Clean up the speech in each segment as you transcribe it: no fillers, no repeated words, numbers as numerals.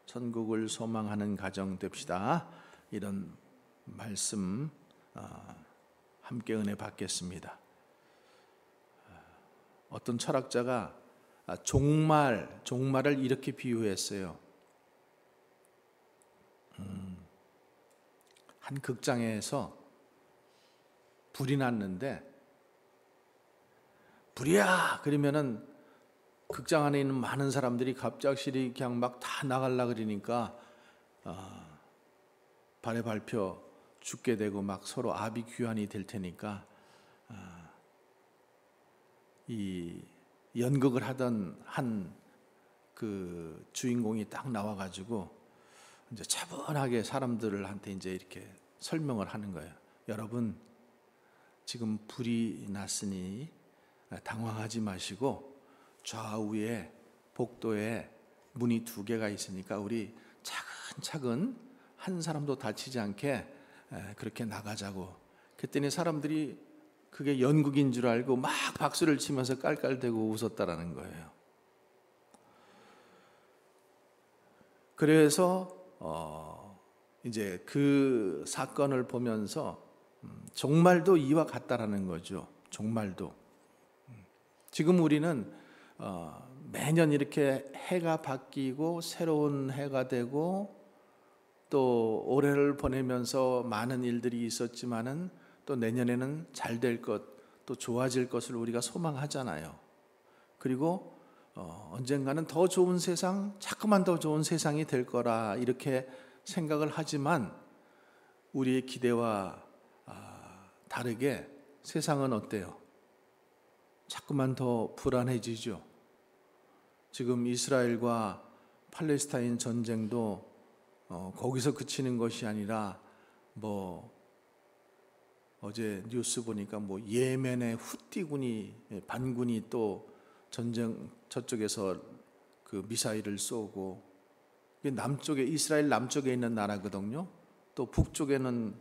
천국을 소망하는 가정 됩시다. 이런 말씀 함께 은혜 받겠습니다. 어떤 철학자가 종말을 이렇게 비유했어요. 한 극장에서 불이 났는데 불이야! 그러면은 극장 안에 있는 많은 사람들이 갑작스레 그냥 막 다 나가려고 그러니까 발에 밟혀 죽게 되고 막 서로 아비규환이 될 테니까 이 연극을 하던 한 그 주인공이 딱 나와가지고 이제 차분하게 사람들한테 이제 이렇게 설명을 하는 거예요. 여러분, 지금 불이 났으니 당황하지 마시고 좌우에 복도에 문이 2개가 있으니까 우리 차근차근 한 사람도 다치지 않게 그렇게 나가자고. 그랬더니 사람들이 그게 연극인 줄 알고 막 박수를 치면서 깔깔대고 웃었다라는 거예요. 그래서 이제 그 사건을 보면서 종말도 이와 같다라는 거죠. 종말도. 지금 우리는 매년 이렇게 해가 바뀌고 새로운 해가 되고 또 올해를 보내면서 많은 일들이 있었지만은 또 내년에는 잘 될 것, 또 좋아질 것을 우리가 소망하잖아요. 그리고 언젠가는 더 좋은 세상, 자꾸만 더 좋은 세상이 될 거라 이렇게 생각을 하지만 우리의 기대와 다르게 세상은 어때요? 자꾸만 더 불안해지죠. 지금 이스라엘과 팔레스타인 전쟁도 거기서 그치는 것이 아니라 어제 뉴스 보니까 예멘의 후띠군이 반군이 또 전쟁 저쪽에서 그 미사일을 쏘고, 남쪽에 이스라엘 남쪽에 있는 나라거든요. 또 북쪽에는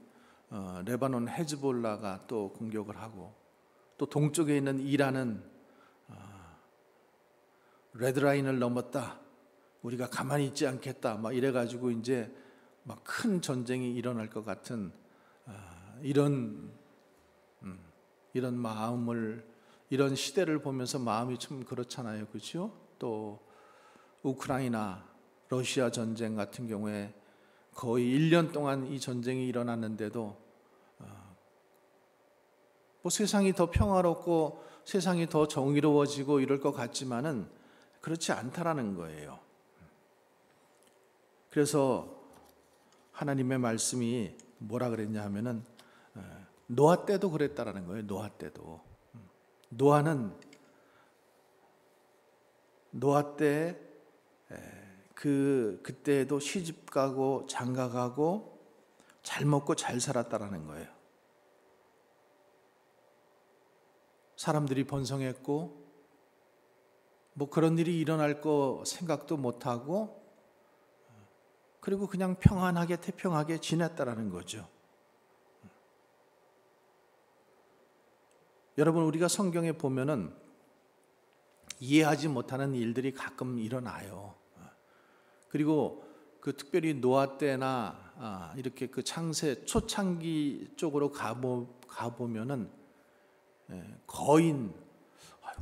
레바논 헤즈볼라가 또 공격을 하고, 또 동쪽에 있는 이란은 레드라인을 넘었다, 우리가 가만히 있지 않겠다, 막 이래가지고 이제 막 큰 전쟁이 일어날 것 같은 이런 마음을, 이런 시대를 보면서 마음이 좀 그렇잖아요, 그렇죠? 또 우크라이나 러시아 전쟁 같은 경우에 거의 1년 동안 이 전쟁이 일어났는데도 세상이 더 평화롭고 세상이 더 정의로워지고 이럴 것 같지만은 그렇지 않다라는 거예요. 그래서 하나님의 말씀이 뭐라 그랬냐 하면은 노아 때도 그랬다라는 거예요. 노아 때도. 노아 때 그때도 시집 가고 장가 가고 잘 먹고 잘 살았다라는 거예요. 사람들이 번성했고 그런 일이 일어날 거 생각도 못 하고, 그리고 그냥 평안하게 태평하게 지냈다라는 거죠. 여러분, 우리가 성경에 보면은 이해하지 못하는 일들이 가끔 일어나요. 그리고 특별히 노아 때나 이렇게 그 창세 초창기 쪽으로 가보면은 거인,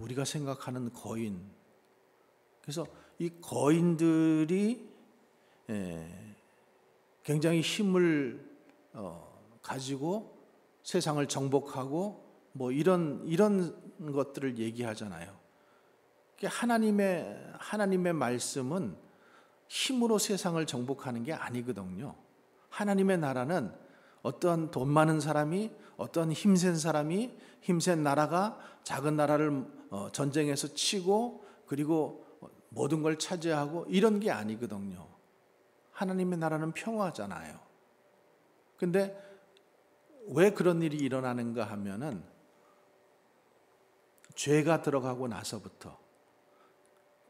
우리가 생각하는 거인, 그래서 이 거인들이 굉장히 힘을 가지고 세상을 정복하고 이런 것들을 얘기하잖아요. 하나님의 말씀은 힘으로 세상을 정복하는 게 아니거든요. 하나님의 나라는 어떤 돈 많은 사람이, 어떤 힘센 사람이, 힘센 나라가 작은 나라를 전쟁에서 치고 그리고 모든 걸 차지하고 이런 게 아니거든요. 하나님의 나라는 평화잖아요. 근데 왜 그런 일이 일어나는가 하면은 죄가 들어가고 나서부터,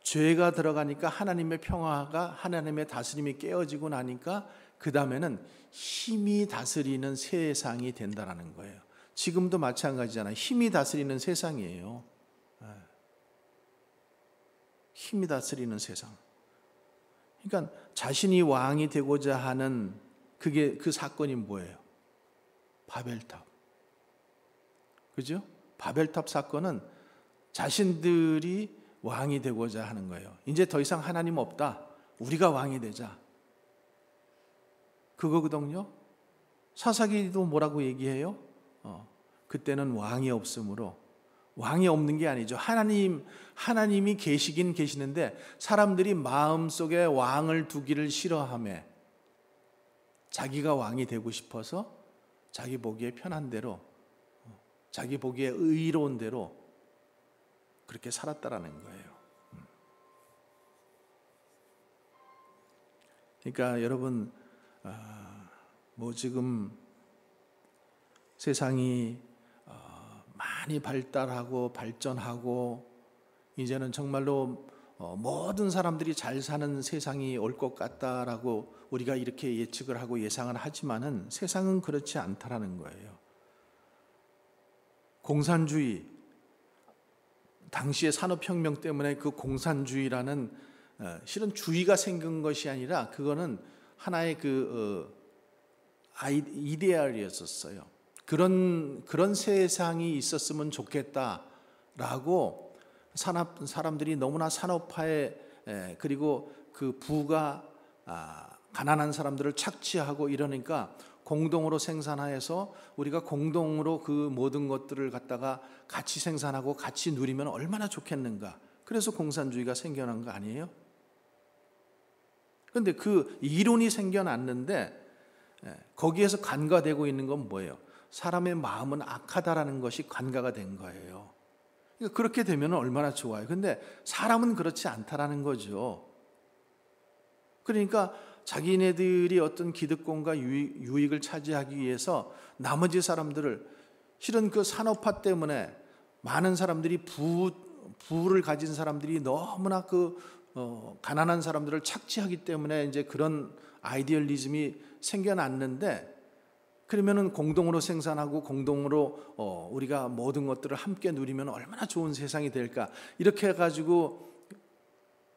죄가 들어가니까 하나님의 평화가, 하나님의 다스림이 깨어지고 나니까 그 다음에는 힘이 다스리는 세상이 된다는 거예요. 지금도 마찬가지잖아요. 힘이 다스리는 세상이에요. 힘이 다스리는 세상. 그러니까 자신이 왕이 되고자 하는 그 사건이 뭐예요? 바벨탑. 그죠? 바벨탑 사건은 자신들이 왕이 되고자 하는 거예요. 이제 더 이상 하나님 없다. 우리가 왕이 되자. 그거거든요. 사사기도 뭐라고 얘기해요? 그때는 왕이 없으므로, 왕이 없는 게 아니죠. 하나님이 계시긴 계시는데 사람들이 마음속에 왕을 두기를 싫어하며 자기가 왕이 되고 싶어서 자기 보기에 편한 대로, 자기 보기에 의로운 대로 그렇게 살았다라는 거예요. 그러니까 여러분, 지금 세상이 많이 발달하고 발전하고 이제는 정말로 모든 사람들이 잘 사는 세상이 올 것 같다라고 우리가 이렇게 예측을 하고 예상을 하지만은 세상은 그렇지 않다라는 거예요. 공산주의, 당시의 산업혁명 때문에 그 공산주의라는 실은 주의가 생긴 것이 아니라 그거는 하나의 이데알이었었어요. 그런 세상이 있었으면 좋겠다라고 사람들이 너무나 산업화에, 그리고 그 부가 가난한 사람들을 착취하고 이러니까 공동으로 생산해서 우리가 공동으로 그 모든 것들을 갖다가 같이 생산하고 같이 누리면 얼마나 좋겠는가. 그래서 공산주의가 생겨난 거 아니에요? 그런데 그 이론이 생겨났는데 거기에서 간과되고 있는 건 뭐예요? 사람의 마음은 악하다라는 것이 간과가 된 거예요. 그러니까 그렇게 되면 얼마나 좋아요. 근데 사람은 그렇지 않다라는 거죠. 그러니까 자기네들이 어떤 기득권과 유익을 차지하기 위해서 나머지 사람들을, 실은 그 산업화 때문에 많은 사람들이 부를 가진 사람들이 너무나 가난한 사람들을 착취하기 때문에 이제 그런 아이디얼리즘이 생겨났는데, 그러면은 공동으로 생산하고 공동으로 우리가 모든 것들을 함께 누리면 얼마나 좋은 세상이 될까, 이렇게 해가지고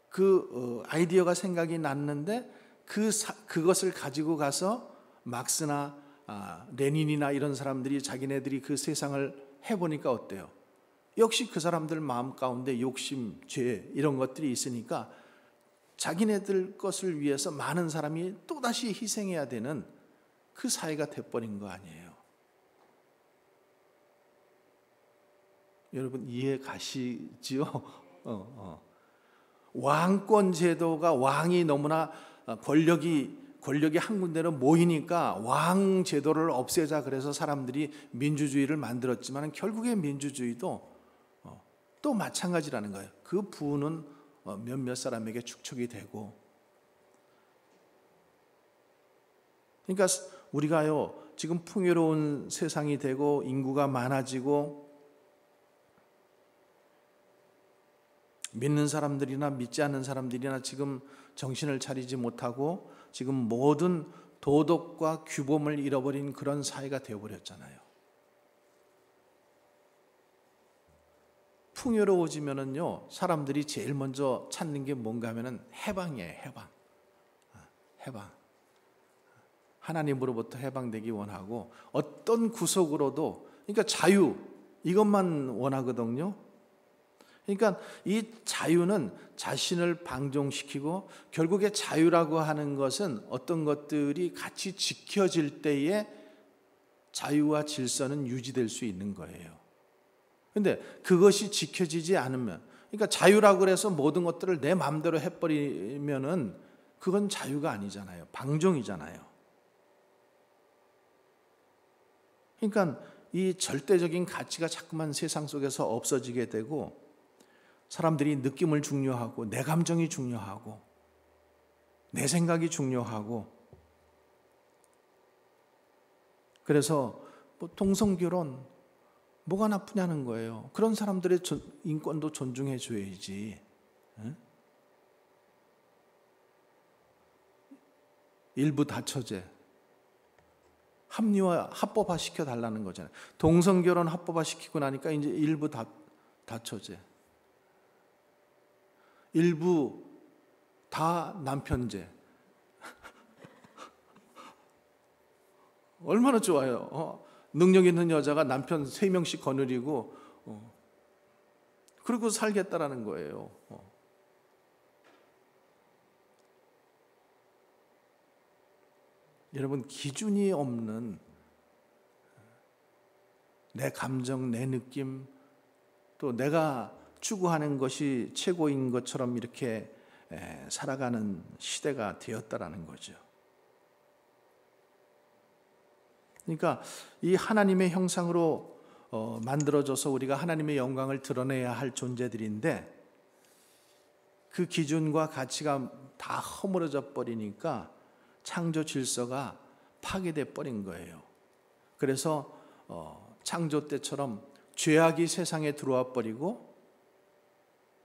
그 아이디어가 생각이 났는데 그것을 가지고 가서 막스나 레닌이나 이런 사람들이 자기네들이 그 세상을 해보니까 어때요? 역시 그 사람들 마음 가운데 욕심, 죄 이런 것들이 있으니까 자기네들 것을 위해서 많은 사람이 또다시 희생해야 되는 그 사회가 돼버린 거 아니에요. 여러분 이해 가시지요? 왕권 제도가, 왕이 너무나 권력이 한 군데로 모이니까 왕 제도를 없애자 그래서 사람들이 민주주의를 만들었지만 결국에 민주주의도 또 마찬가지라는 거예요. 그 부는 몇몇 사람에게 축적이 되고, 그러니까 우리가요 지금 풍요로운 세상이 되고 인구가 많아지고 믿는 사람들이나 믿지 않는 사람들이나 지금 정신을 차리지 못하고 지금 모든 도덕과 규범을 잃어버린 그런 사회가 되어버렸잖아요. 풍요로워지면은요 사람들이 제일 먼저 찾는 게 뭔가 하면은 해방이에요. 해방. 하나님으로부터 해방되기 원하고 어떤 구속으로도, 그러니까 자유 이것만 원하거든요. 그러니까 이 자유는 자신을 방종시키고, 결국에 자유라고 하는 것은 어떤 것들이 같이 지켜질 때에 자유와 질서는 유지될 수 있는 거예요. 그런데 그것이 지켜지지 않으면, 그러니까 자유라고 해서 모든 것들을 내 마음대로 해버리면은 그건 자유가 아니잖아요. 방종이잖아요. 그러니까 이 절대적인 가치가 자꾸만 세상 속에서 없어지게 되고, 사람들이 느낌을 중요하고 내 감정이 중요하고 내 생각이 중요하고, 그래서 동성결혼 뭐가 나쁘냐는 거예요. 그런 사람들의 인권도 존중해 줘야지. 일부 다처제 합법화 시켜달라는 거잖아요. 동성결혼 합법화 시키고 나니까 이제 일부 다처제, 일부 다 남편제. 얼마나 좋아요. 능력 있는 여자가 남편 3명씩 거느리고 그리고 살겠다라는 거예요. 여러분, 기준이 없는 내 감정, 내 느낌, 또 내가 추구하는 것이 최고인 것처럼 이렇게 살아가는 시대가 되었다라는 거죠. 그러니까 이 하나님의 형상으로 만들어져서 우리가 하나님의 영광을 드러내야 할 존재들인데 그 기준과 가치가 다 허물어져 버리니까 창조 질서가 파괴돼 버린 거예요. 그래서 창조 때처럼 죄악이 세상에 들어와 버리고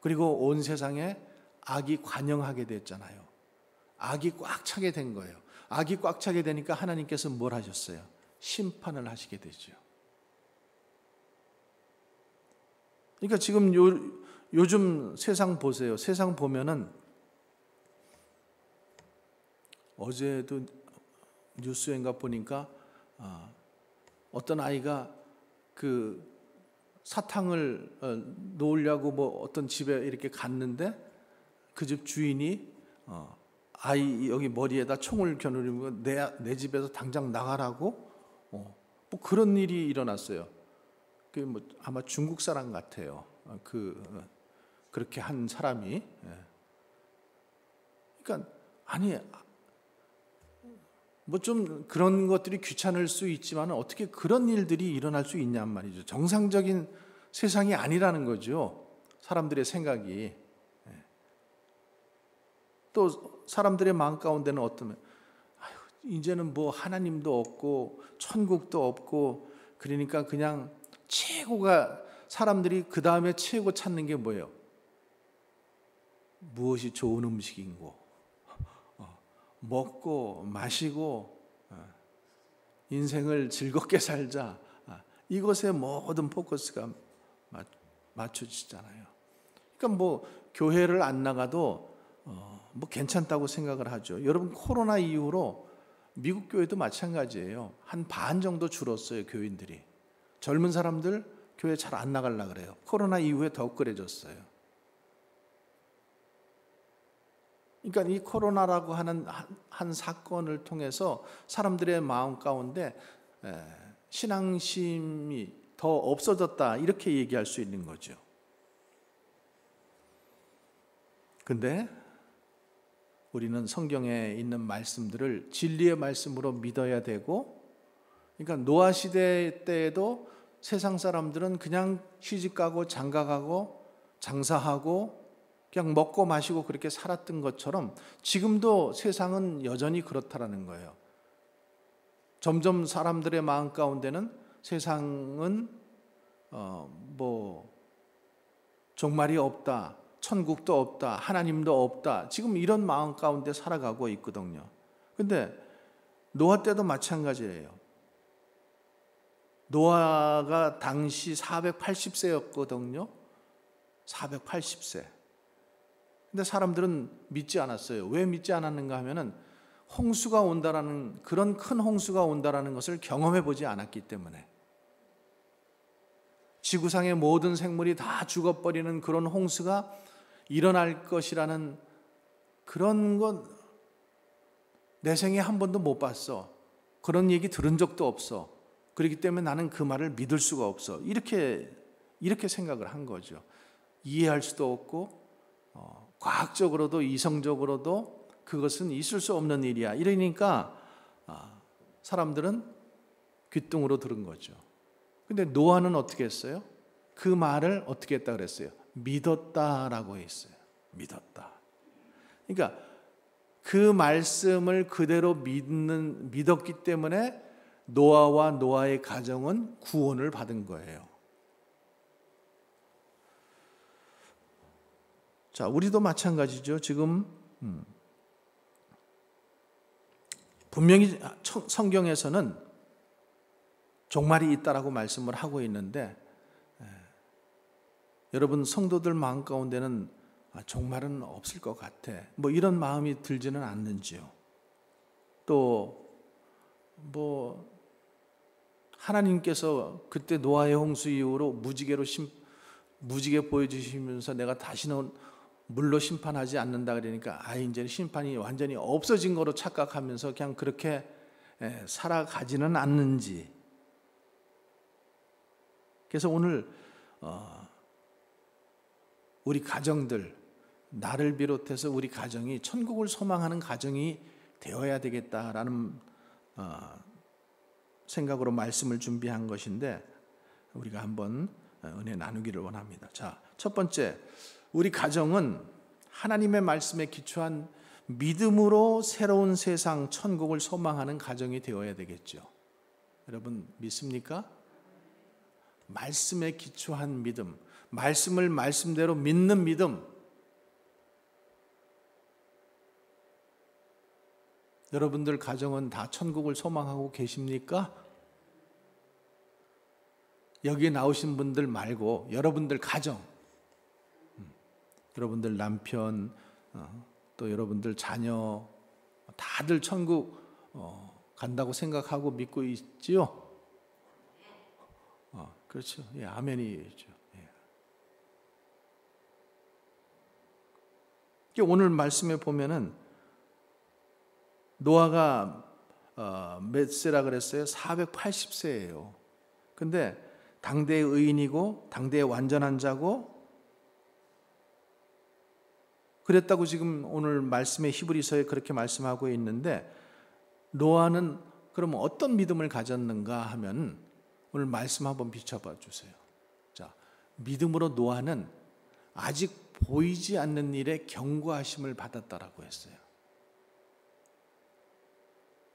그리고 온 세상에 악이 관영하게 됐잖아요. 악이 꽉 차게 된 거예요. 악이 꽉 차게 되니까 하나님께서 뭘 하셨어요? 심판을 하시게 되죠. 그러니까 지금 요즘 세상 보세요. 세상 보면은 어제도 뉴스인가 보니까 어떤 아이가 그 사탕을 놓으려고 뭐 어떤 집에 이렇게 갔는데 그 집 주인이 아이 여기 머리에다 총을 겨누르고 내 집에서 당장 나가라고 뭐 그런 일이 일어났어요. 그 뭐 아마 중국 사람 같아요. 그렇게 한 사람이. 그러니까 아니 뭐 좀 그런 것들이 귀찮을 수 있지만 어떻게 그런 일들이 일어날 수 있냔 말이죠. 정상적인 세상이 아니라는 거죠. 사람들의 생각이. 또 사람들의 마음 가운데는 어떠면 이제는 뭐 하나님도 없고 천국도 없고 그러니까 그냥 최고가 사람들이 그 다음에 최고 찾는 게 뭐예요? 무엇이 좋은 음식인고 먹고 마시고 인생을 즐겁게 살자 이것에 모든 포커스가 맞춰지잖아요. 그러니까 뭐 교회를 안 나가도 뭐 괜찮다고 생각을 하죠. 여러분 코로나 이후로 미국 교회도 마찬가지예요. 한 반 정도 줄었어요. 교인들이. 젊은 사람들 교회 잘 안 나가려고 그래요. 코로나 이후에 더 그래졌어요. 그러니까 이 코로나라고 하는 한 사건을 통해서 사람들의 마음 가운데 신앙심이 더 없어졌다 이렇게 얘기할 수 있는 거죠. 근데 우리는 성경에 있는 말씀들을 진리의 말씀으로 믿어야 되고, 그러니까 노아 시대 때에도 세상 사람들은 그냥 시집가고 장가가고 장사하고 그냥 먹고 마시고 그렇게 살았던 것처럼 지금도 세상은 여전히 그렇다라는 거예요. 점점 사람들의 마음 가운데는 세상은 뭐 종말이 없다, 천국도 없다, 하나님도 없다, 지금 이런 마음 가운데 살아가고 있거든요. 근데 노아 때도 마찬가지예요. 노아가 당시 480세였거든요. 480세. 근데 사람들은 믿지 않았어요. 왜 믿지 않았는가 하면은 홍수가 온다라는, 그런 큰 홍수가 온다라는 것을 경험해 보지 않았기 때문에. 지구상의 모든 생물이 다 죽어버리는 그런 홍수가 일어날 것이라는 그런 건 내 생에 한 번도 못 봤어. 그런 얘기 들은 적도 없어. 그렇기 때문에 나는 그 말을 믿을 수가 없어. 이렇게 생각을 한 거죠. 이해할 수도 없고 과학적으로도 이성적으로도 그것은 있을 수 없는 일이야. 이러니까 사람들은 귀뚱으로 들은 거죠. 근데 노아는 어떻게 했어요? 그 말을 어떻게 했다 그랬어요? 믿었다라고 했어요. 믿었다. 그러니까 그 말씀을 그대로 믿었기 때문에 노아와 노아의 가정은 구원을 받은 거예요. 자, 우리도 마찬가지죠. 지금 분명히 성경에서는 종말이 있다라고 말씀을 하고 있는데 여러분 성도들 마음 가운데는 종말은 없을 것 같아. 뭐 이런 마음이 들지는 않는지요. 또 뭐 하나님께서 그때 노아의 홍수 이후로 무지개 보여주시면서 내가 다시는 물로 심판하지 않는다 그러니까 이제는 심판이 완전히 없어진 거로 착각하면서 그냥 그렇게 살아가지는 않는지. 그래서 오늘 우리 가정들, 나를 비롯해서 우리 가정이 천국을 소망하는 가정이 되어야 되겠다라는 생각으로 말씀을 준비한 것인데 우리가 한번 은혜 나누기를 원합니다. 자, 첫 번째, 우리 가정은 하나님의 말씀에 기초한 믿음으로 새로운 세상 천국을 소망하는 가정이 되어야 되겠죠. 여러분 믿습니까? 말씀에 기초한 믿음, 말씀을 말씀대로 믿는 믿음. 여러분들 가정은 다 천국을 소망하고 계십니까? 여기에 나오신 분들 말고 여러분들 가정, 여러분들 남편, 또 여러분들 자녀 다들 천국 간다고 생각하고 믿고 있지요? 그렇죠. 예, 아멘이죠. 예. 오늘 말씀에 보면은 노아가 몇 세라 그랬어요? 480세예요. 근데 당대의 의인이고 당대의 완전한 자고 그랬다고 지금 오늘 말씀의 히브리서에 그렇게 말씀하고 있는데 노아는 그러면 어떤 믿음을 가졌는가 하면 오늘 말씀 한번 비춰봐 주세요. 자, 믿음으로 노아는 아직 보이지 않는 일에 경고하심을 받았다라고 했어요.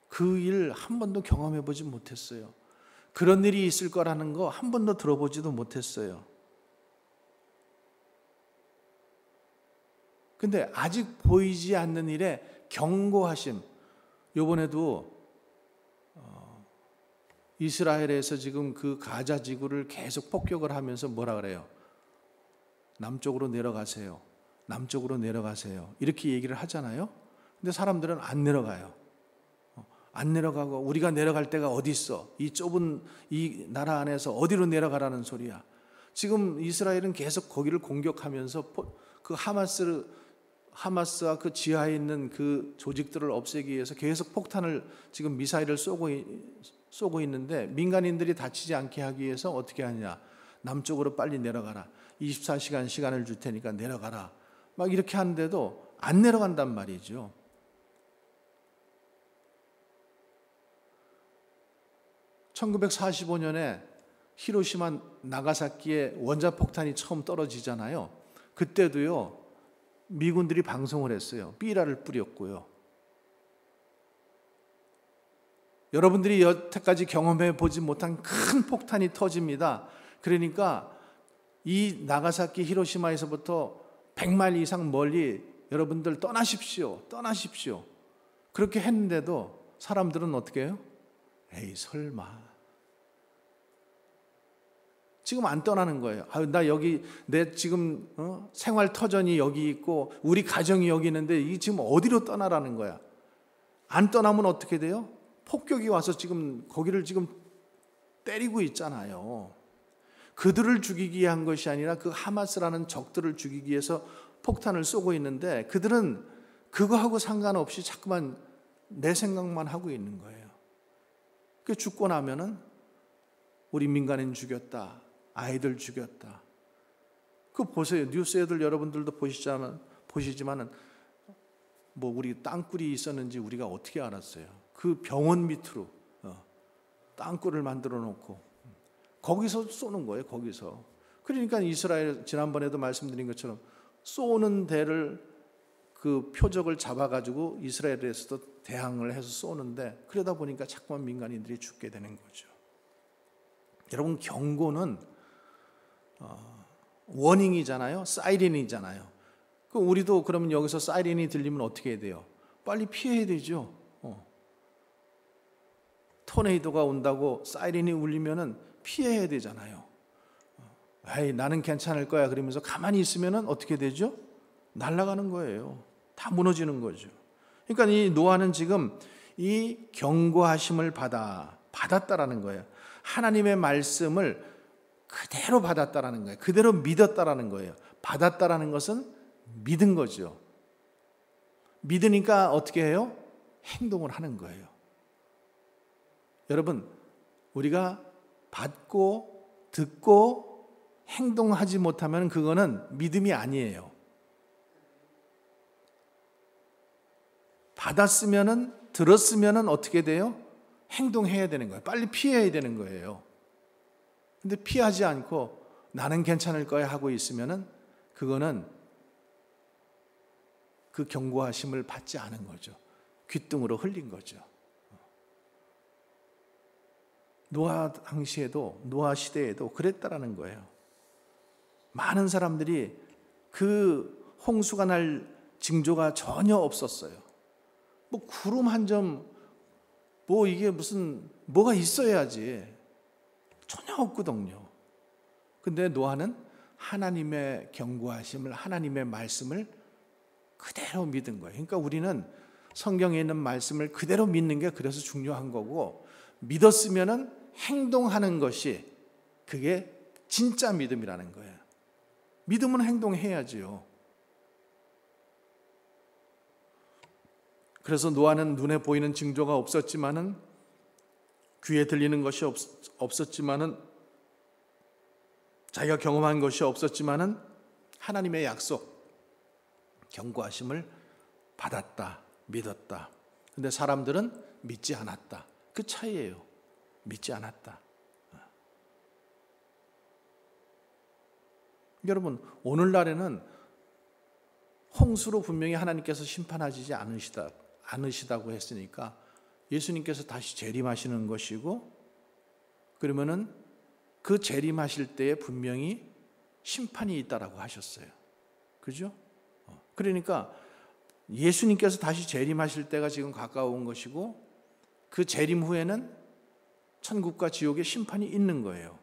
그 일 한 번도 경험해 보지 못했어요. 그런 일이 있을 거라는 거 한 번도 들어보지도 못했어요. 근데 아직 보이지 않는 일에 경고하심. 이번에도 이스라엘에서 지금 그 가자 지구를 계속 폭격을 하면서 뭐라 그래요? 남쪽으로 내려가세요. 남쪽으로 내려가세요. 이렇게 얘기를 하잖아요. 근데 사람들은 안 내려가요. 안 내려가고 우리가 내려갈 데가 어디 있어? 이 좁은 이 나라 안에서 어디로 내려가라는 소리야. 지금 이스라엘은 계속 거기를 공격하면서 그 하마스와 그 지하에 있는 그 조직들을 없애기 위해서 계속 폭탄을 지금 미사일을 쏘고 있는데 민간인들이 다치지 않게 하기 위해서 어떻게 하냐? 남쪽으로 빨리 내려가라. 24시간 시간을 줄 테니까 내려가라. 막 이렇게 하는데도 안 내려간단 말이죠. (1945년에) 히로시마 나가사키에 원자폭탄이 처음 떨어지잖아요. 그때도요 미군들이 방송을 했어요. 삐라를 뿌렸고요. 여러분들이 여태까지 경험해 보지 못한 큰 폭탄이 터집니다. 그러니까 이 나가사키 히로시마에서부터 100마일 이상 멀리 여러분들 떠나십시오. 그렇게 했는데도 사람들은 어떻게 해요? 에이 설마. 지금 안 떠나는 거예요. 나 여기 내 지금 생활 터전이 여기 있고 우리 가정이 여기 있는데 이 지금 어디로 떠나라는 거야. 안 떠나면 어떻게 돼요? 폭격이 와서 지금 거기를 지금 때리고 있잖아요. 그들을 죽이기 위한 것이 아니라 그 하마스라는 적들을 죽이기 위해서 폭탄을 쏘고 있는데 그들은 그거하고 상관없이 자꾸만 내 생각만 하고 있는 거예요. 그 죽고 나면은 우리 민간인 죽였다. 아이들 죽였다. 그 보세요. 뉴스 애들 여러분들도 보시지만은 뭐 우리 땅굴이 있었는지 우리가 어떻게 알았어요? 그 병원 밑으로 땅굴을 만들어 놓고 거기서 쏘는 거예요. 거기서. 그러니까 이스라엘 지난번에도 말씀드린 것처럼 쏘는 데를 그 표적을 잡아가지고 이스라엘에서도 대항을 해서 쏘는데 그러다 보니까 자꾸만 민간인들이 죽게 되는 거죠. 여러분 경고는 워닝이잖아요. 사이렌이잖아요. 그럼 우리도 그러면 여기서 사이렌이 들리면 어떻게 해야 돼요? 빨리 피해야 되죠. 토네이도가 온다고 사이렌이 울리면은 피해야 되잖아요. 에이, 나는 괜찮을 거야 그러면서 가만히 있으면은 어떻게 되죠? 날아가는 거예요. 다 무너지는 거죠. 그러니까 이 노아는 지금 이 경고하심을 받았다라는 거예요. 하나님의 말씀을 그대로 받았다라는 거예요. 그대로 믿었다라는 거예요. 받았다라는 것은 믿은 거죠. 믿으니까 어떻게 해요? 행동을 하는 거예요. 여러분, 우리가 받고 듣고 행동하지 못하면 그거는 믿음이 아니에요. 받았으면은, 들었으면은 어떻게 돼요? 행동해야 되는 거예요. 빨리 피해야 되는 거예요. 근데 피하지 않고 나는 괜찮을 거야 하고 있으면은 그거는 그 경고하심을 받지 않은 거죠. 귓등으로 흘린 거죠. 노아 당시에도, 노아 시대에도 그랬다라는 거예요. 많은 사람들이 그 홍수가 날 징조가 전혀 없었어요. 뭐 구름 한 점, 뭐 이게 무슨 뭐가 있어야지. 전혀 없거든요. 근데 노아는 하나님의 경고하심을, 하나님의 말씀을 그대로 믿은 거예요. 그러니까 우리는 성경에 있는 말씀을 그대로 믿는 게 그래서 중요한 거고, 믿었으면은 행동하는 것이 그게 진짜 믿음이라는 거예요. 믿음은 행동해야지요. 그래서 노아는 눈에 보이는 징조가 없었지만은, 귀에 들리는 것이 없었지만은, 자기가 경험한 것이 없었지만은 하나님의 약속, 경고하심을 받았다, 믿었다. 근데 사람들은 믿지 않았다. 그 차이예요. 믿지 않았다. 여러분, 오늘날에는 홍수로 분명히 하나님께서 심판하지 않으시다고 했으니까 예수님께서 다시 재림하시는 것이고, 그러면은 그 재림하실 때에 분명히 심판이 있다라고 하셨어요. 그죠? 그러니까 예수님께서 다시 재림하실 때가 지금 가까운 것이고, 그 재림 후에는 천국과 지옥의 심판이 있는 거예요.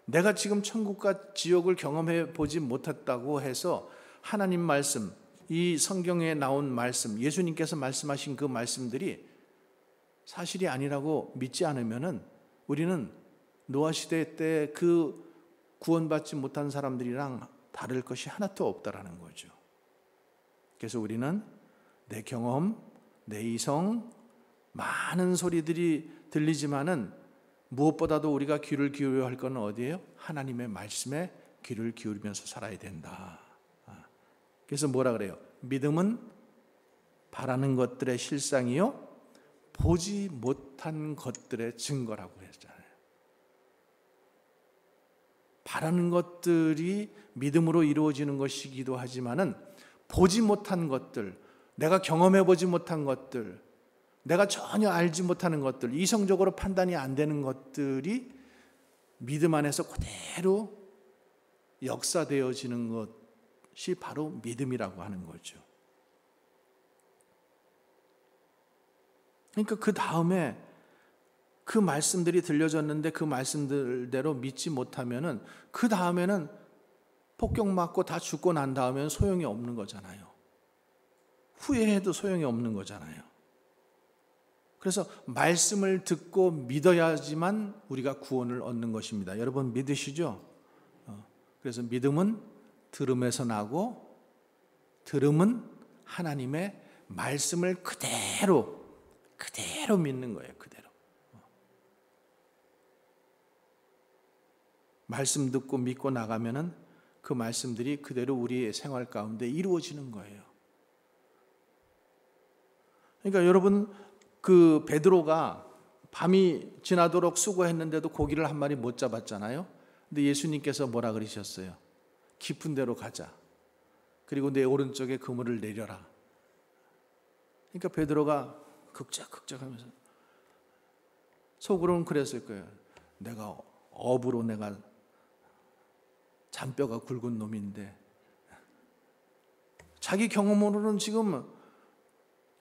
내가 지금 천국과 지옥을 경험해 보지 못했다고 해서 하나님 말씀, 이 성경에 나온 말씀, 예수님께서 말씀하신 그 말씀들이 사실이 아니라고 믿지 않으면은 우리는 노아 시대 때 그 구원받지 못한 사람들이랑 다를 것이 하나도 없다라는 거죠. 그래서 우리는 내 경험, 내 이성, 많은 소리들이 들리지만은 무엇보다도 우리가 귀를 기울여야 할 건 어디예요? 하나님의 말씀에 귀를 기울이면서 살아야 된다. 그래서 뭐라 그래요? 믿음은 바라는 것들의 실상이요, 보지 못한 것들의 증거라고 했잖아요. 바라는 것들이 믿음으로 이루어지는 것이기도 하지만은 보지 못한 것들, 내가 경험해 보지 못한 것들, 내가 전혀 알지 못하는 것들, 이성적으로 판단이 안 되는 것들이 믿음 안에서 그대로 역사되어지는 것이 바로 믿음이라고 하는 거죠. 그러니까 그 다음에 그 말씀들이 들려졌는데 그 말씀들대로 믿지 못하면은 그 다음에는 폭격 맞고 다 죽고 난 다음에는 소용이 없는 거잖아요. 후회해도 소용이 없는 거잖아요. 그래서 말씀을 듣고 믿어야지만 우리가 구원을 얻는 것입니다. 여러분 믿으시죠? 그래서 믿음은 들음에서 나고, 들음은 하나님의 말씀을 그대로 믿는 거예요. 그대로. 말씀 듣고 믿고 나가면은 그 말씀들이 그대로 우리의 생활 가운데 이루어지는 거예요. 그러니까 여러분, 그 베드로가 밤이 지나도록 수고했는데도 고기를 한 마리 못 잡았잖아요. 근데 예수님께서 뭐라 그러셨어요? 깊은 데로 가자. 그리고 내 오른쪽에 그물을 내려라. 그러니까 베드로가 극적하면서 속으로는 그랬을 거예요. 내가 업으로 내가 잔뼈가 굵은 놈인데, 자기 경험으로는 지금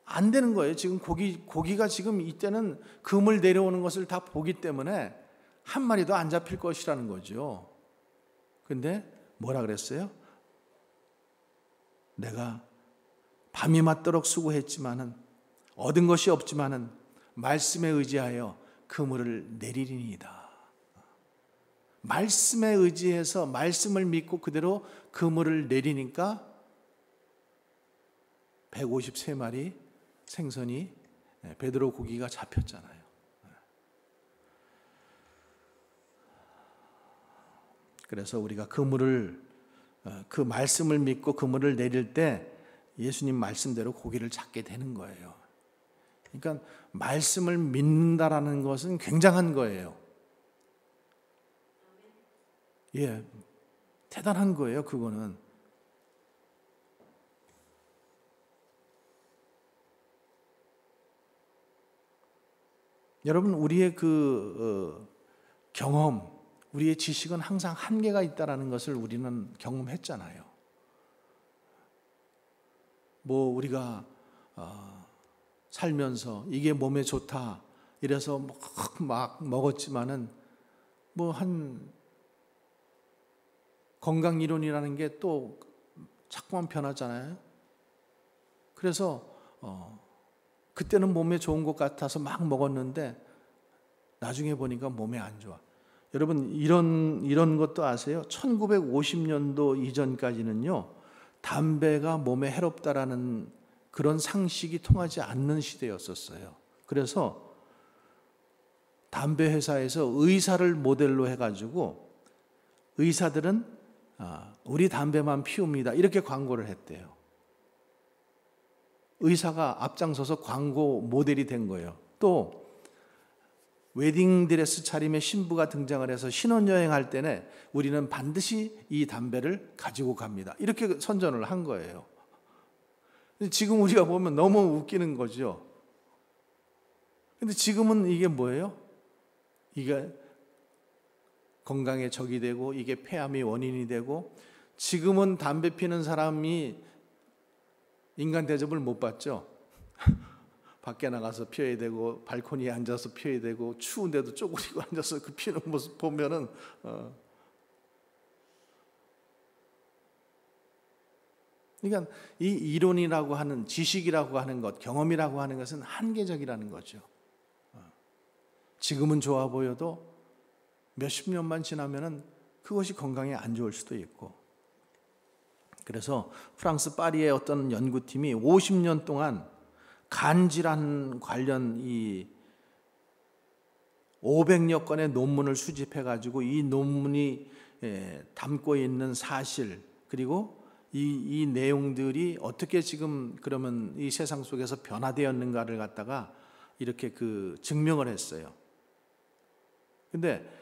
안 되는 거예요. 지금 고기가 지금 이때는 그물 내려오는 것을 다 보기 때문에 한 마리도 안 잡힐 것이라는 거죠. 근데 뭐라 그랬어요? 내가 밤이 맞도록 수고했지만은 얻은 것이 없지만은 말씀에 의지하여 그물을 내리리니이다. 말씀에 의지해서 말씀을 믿고 그대로 그물을 내리니까 153마리 생선이 베드로 고기가 잡혔잖아요. 그래서 우리가 그 말씀을 믿고 그물을 내릴 때 예수님 말씀대로 고기를 잡게 되는 거예요. 그러니까 말씀을 믿는다라는 것은 굉장한 거예요. 예, 대단한 거예요, 그거는. 여러분, 우리의 경험, 우리의 지식은 항상 한계가 있다라는 것을 우리는 경험했잖아요. 우리가 살면서 이게 몸에 좋다 이래서 막 먹었지만은 한 건강 이론이라는 게 또 자꾸만 변하잖아요. 그래서 그때는 몸에 좋은 것 같아서 막 먹었는데 나중에 보니까 몸에 안 좋아. 여러분, 이런 것도 아세요? 1950년도 이전까지는요, 담배가 몸에 해롭다라는 그런 상식이 통하지 않는 시대였었어요. 그래서 담배 회사에서 의사를 모델로 해가지고 의사들은 우리 담배만 피웁니다, 이렇게 광고를 했대요. 의사가 앞장서서 광고 모델이 된 거예요. 또 웨딩드레스 차림의 신부가 등장을 해서 신혼여행할 때는 우리는 반드시 이 담배를 가지고 갑니다, 이렇게 선전을 한 거예요. 지금 우리가 보면 너무 웃기는 거죠. 근데 지금은 이게 뭐예요? 이게 건강에 적이 되고 이게 폐암의 원인이 되고, 지금은 담배 피는 사람이 인간 대접을 못 받죠. 밖에 나가서 피워야 되고 발코니에 앉아서 피워야 되고 추운데도 쪼그리고 앉아서 그 피는 모습 보면은 그러니까 이 이론이라고 하는, 지식이라고 하는 것, 경험이라고 하는 것은 한계적이라는 거죠. 지금은 좋아 보여도 몇십 년만 지나면은 그것이 건강에 안 좋을 수도 있고. 그래서 프랑스 파리의 어떤 연구팀이 50년 동안 간질환 관련 이 500여 건의 논문을 수집해 가지고 이 논문이 담고 있는 사실, 그리고 이 내용들이 어떻게 지금 그러면 이 세상 속에서 변화되었는가를 갖다가 이렇게 증명을 했어요. 근데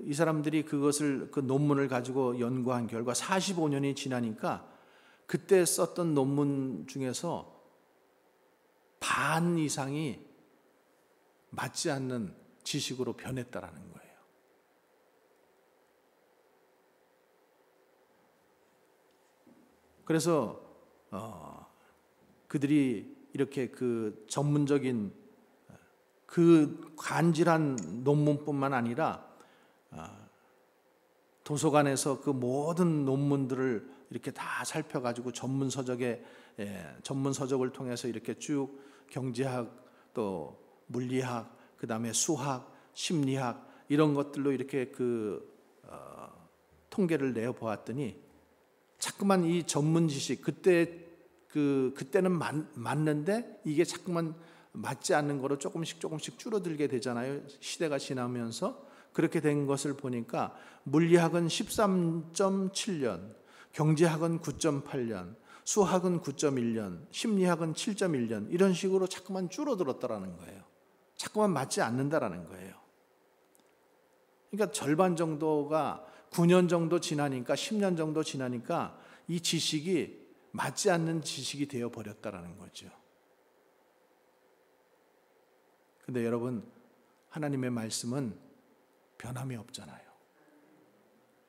이 사람들이 그 논문을 가지고 연구한 결과 45년이 지나니까 그때 썼던 논문 중에서 반 이상이 맞지 않는 지식으로 변했다라는 거예요. 그래서 그들이 이렇게 전문적인 간질한 논문뿐만 아니라 도서관에서 모든 논문들을 이렇게 다 살펴가지고 전문 서적을 통해서 이렇게 쭉 경제학, 또 물리학, 그 다음에 수학, 심리학 이런 것들로 이렇게 통계를 내어 보았더니 자꾸만 이 전문 지식, 그때는 맞는데 이게 자꾸만 맞지 않는 거로 조금씩 줄어들게 되잖아요. 시대가 지나면서 그렇게 된 것을 보니까 물리학은 13.7년, 경제학은 9.8년, 수학은 9.1년, 심리학은 7.1년 이런 식으로 자꾸만 줄어들었다라는 거예요. 자꾸만 맞지 않는다라는 거예요. 그러니까 절반 정도가 9년 정도 지나니까 10년 정도 지나니까 이 지식이 맞지 않는 지식이 되어 버렸다라는 거죠. 근데 여러분, 하나님의 말씀은 변함이 없잖아요.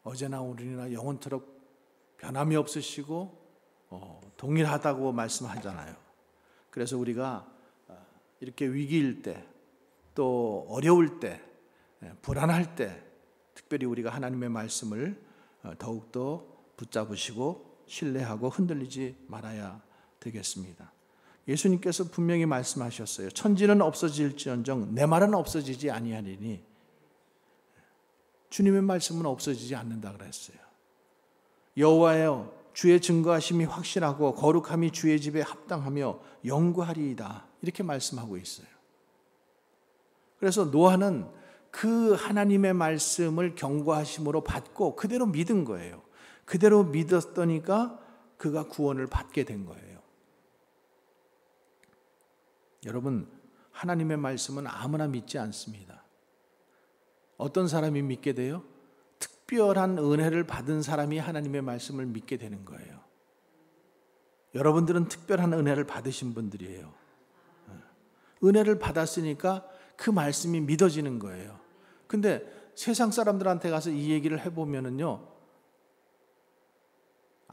어제나 오늘이나 영원토록 변함이 없으시고 동일하다고 말씀하잖아요. 그래서 우리가 이렇게 위기일 때, 또 어려울 때, 불안할 때 특별히 우리가 하나님의 말씀을 더욱더 붙잡으시고 신뢰하고 흔들리지 말아야 되겠습니다. 예수님께서 분명히 말씀하셨어요. 천지는 없어질지언정 내 말은 없어지지 아니하리니. 주님의 말씀은 없어지지 않는다 그랬어요. 여호와여 주의 증거하심이 확실하고 거룩함이 주의 집에 합당하며 영구하리이다. 이렇게 말씀하고 있어요. 그래서 노아는 그 하나님의 말씀을 경고하심으로 받고 그대로 믿은 거예요. 그대로 믿었더니까 그가 구원을 받게 된 거예요. 여러분, 하나님의 말씀은 아무나 믿지 않습니다. 어떤 사람이 믿게 돼요? 특별한 은혜를 받은 사람이 하나님의 말씀을 믿게 되는 거예요. 여러분들은 특별한 은혜를 받으신 분들이에요. 은혜를 받았으니까 그 말씀이 믿어지는 거예요. 근데 세상 사람들한테 가서 이 얘기를 해보면은요,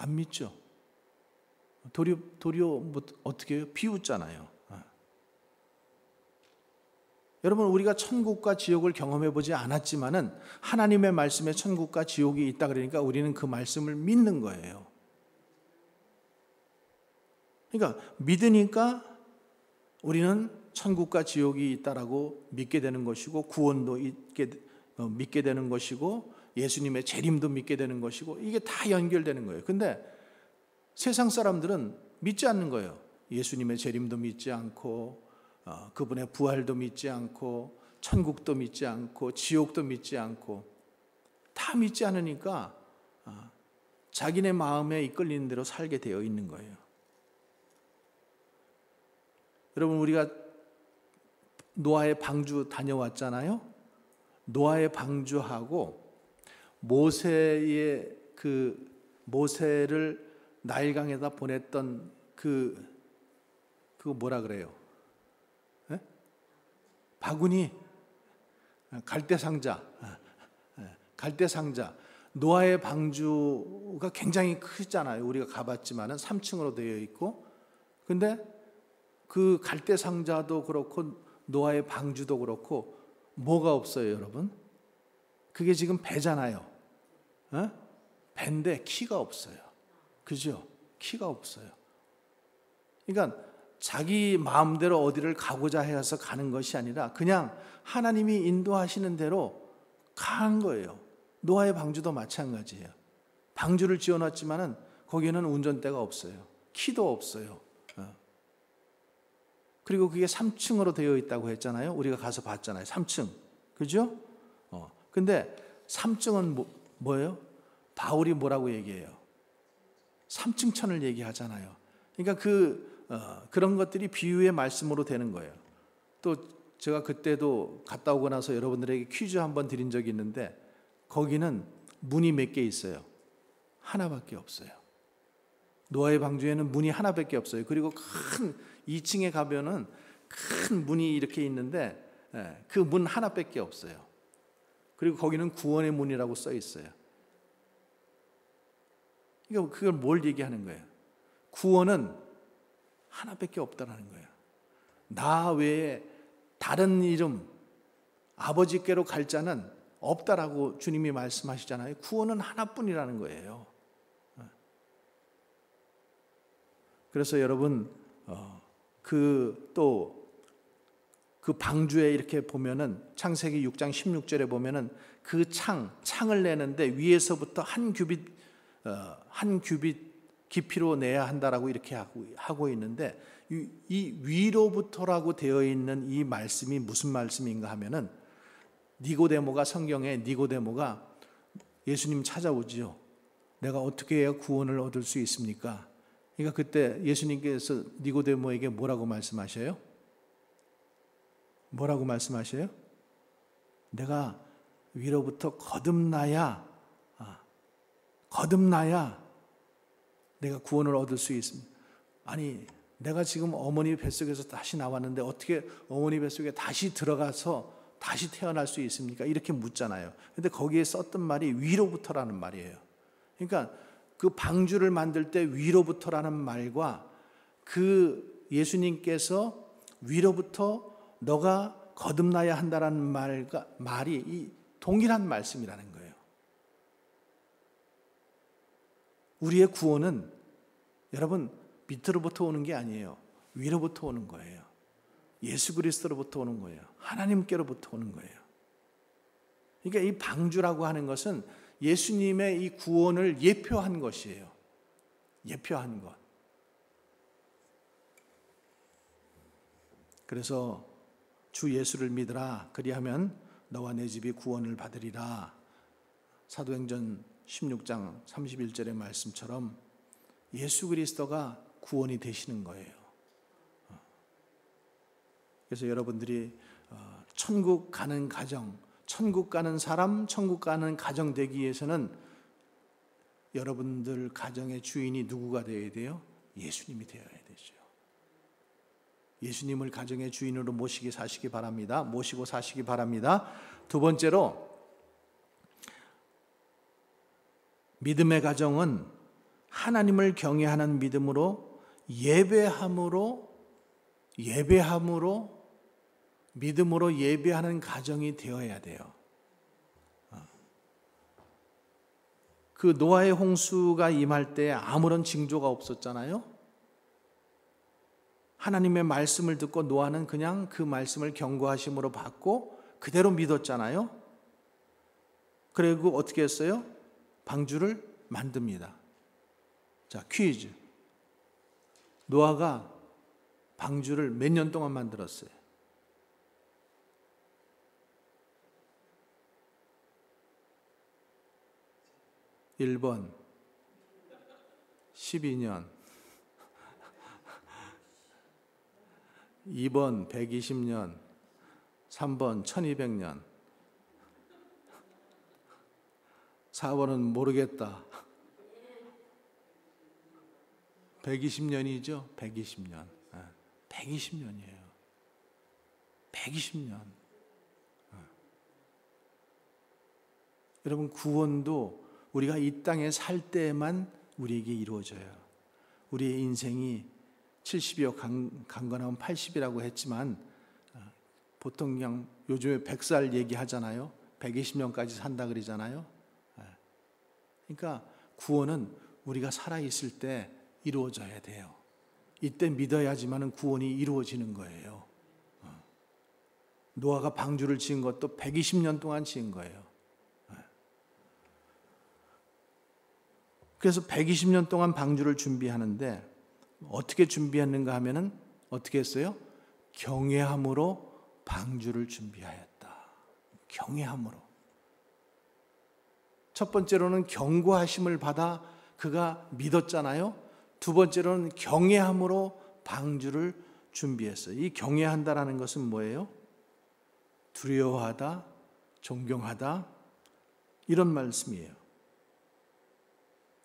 안 믿죠. 도리어 뭐 어떻게 해요? 비웃잖아요. 여러분, 우리가 천국과 지옥을 경험해 보지 않았지만은 하나님의 말씀에 천국과 지옥이 있다 그러니까 우리는 그 말씀을 믿는 거예요. 그러니까 믿으니까 우리는 천국과 지옥이 있다라고 믿게 되는 것이고, 구원도 믿게 되는 것이고, 예수님의 재림도 믿게 되는 것이고, 이게 다 연결되는 거예요. 근데 세상 사람들은 믿지 않는 거예요. 예수님의 재림도 믿지 않고, 그분의 부활도 믿지 않고, 천국도 믿지 않고, 지옥도 믿지 않고, 다 믿지 않으니까 자기네 마음에 이끌리는 대로 살게 되어 있는 거예요. 여러분, 우리가 노아의 방주 다녀왔잖아요. 노아의 방주하고 모세를 나일강에다 보냈던 그거 뭐라 그래요? 에? 바구니, 갈대상자. 노아의 방주가 굉장히 크잖아요. 우리가 가봤지만은 3층으로 되어 있고, 근데 그 갈대상자도 그렇고 노아의 방주도 그렇고 뭐가 없어요, 여러분? 그게 지금 배잖아요. 배인데 키가 없어요. 그죠? 키가 없어요. 그러니까 자기 마음대로 어디를 가고자 해서 가는 것이 아니라 그냥 하나님이 인도하시는 대로 간 거예요. 노아의 방주도 마찬가지예요. 방주를 지어놨지만은 거기에는 운전대가 없어요. 키도 없어요. 그리고 그게 3층으로 되어 있다고 했잖아요. 우리가 가서 봤잖아요. 3층. 그죠? 근데 3층은 뭐예요? 바울이 뭐라고 얘기해요? 3층 천을 얘기하잖아요. 그러니까 그런 것들이 비유의 말씀으로 되는 거예요. 또 제가 그때도 갔다 오고 나서 여러분들에게 퀴즈 한번 드린 적이 있는데, 거기는 문이 몇 개 있어요? 하나밖에 없어요. 노아의 방주에는 문이 하나밖에 없어요. 그리고 큰 2층에 가면은 큰 문이 이렇게 있는데 그 문 하나밖에 없어요. 그리고 거기는 구원의 문이라고 써 있어요. 그러니까 그걸 뭘 얘기하는 거예요? 구원은 하나밖에 없다라는 거예요. 나 외에 다른 이름, 아버지께로 갈 자는 없다라고 주님이 말씀하시잖아요. 구원은 하나뿐이라는 거예요. 그래서 여러분, 그 방주에 이렇게 보면은 창세기 6장 16절에 보면은 그 창을 내는데 위에서부터 한 규빗 깊이로 내야 한다라고 이렇게 하고 있는데, 이 위로부터라고 되어 있는 이 말씀이 무슨 말씀인가 하면은, 성경에 니고데모가 예수님 찾아오지요. 내가 어떻게 해야 구원을 얻을 수 있습니까? 그러니까 그때 예수님께서 니고데모에게 뭐라고 말씀하셔요? 뭐라고 말씀하셔요? 내가 위로부터 거듭나야 내가 구원을 얻을 수 있습니다. 아니, 내가 지금 어머니 뱃속에서 다시 나왔는데 어떻게 어머니 뱃속에 다시 들어가서 다시 태어날 수 있습니까? 이렇게 묻잖아요. 근데 거기에 썼던 말이 위로부터라는 말이에요. 그러니까 그 방주를 만들 때 위로부터라는 말과 그 예수님께서 위로부터 너가 거듭나야 한다라는 말이 이 동일한 말씀이라는 거예요. 우리의 구원은 여러분 밑으로부터 오는 게 아니에요. 위로부터 오는 거예요. 예수 그리스도로부터 오는 거예요. 하나님께로부터 오는 거예요. 그러니까 이 방주라고 하는 것은 예수님의 이 구원을 예표한 것이에요. 예표한 것. 그래서 주 예수를 믿으라. 그리하면 너와 내 집이 구원을 받으리라. 사도행전 16장 31절의 말씀처럼 예수 그리스도가 구원이 되시는 거예요. 그래서 여러분들이 천국 가는 가정, 천국 가는 사람, 천국 가는 가정 되기 위해서는 여러분들 가정의 주인이 누구가 되어야 돼요? 예수님이 되어야 되죠. 예수님을 가정의 주인으로 모시고 사시기 바랍니다. 두 번째로 믿음의 가정은 하나님을 경외하는 믿음으로 예배함으로 믿음으로 예배하는 가정이 되어야 돼요. 그 노아의 홍수가 임할 때 아무런 징조가 없었잖아요. 하나님의 말씀을 듣고 노아는 그냥 그 말씀을 경고하심으로 받고 그대로 믿었잖아요. 그리고 어떻게 했어요? 방주를 만듭니다. 자, 퀴즈. 노아가 방주를 몇 년 동안 만들었어요? 1번 12년, 2번 120년, 3번 1200년, 4번은 모르겠다. 120년이죠? 120년. 120년이에요. 120년. 여러분, 구원도 우리가 이 땅에 살 때에만 우리에게 이루어져요. 우리의 인생이 70이요 강건하면 80이라고 했지만 보통 그냥 요즘에 100살 얘기하잖아요. 120년까지 산다 그러잖아요. 그러니까 구원은 우리가 살아있을 때 이루어져야 돼요. 이때 믿어야지만 구원이 이루어지는 거예요. 노아가 방주를 지은 것도 120년 동안 지은 거예요. 그래서 120년 동안 방주를 준비하는데 어떻게 준비했는가 하면은 어떻게 했어요? 경외함으로 방주를 준비하였다. 경외함으로. 첫 번째로는 경고하심을 받아 그가 믿었잖아요. 두 번째로는 경외함으로 방주를 준비했어요. 이 경외한다라는 것은 뭐예요? 두려워하다, 존경하다, 이런 말씀이에요.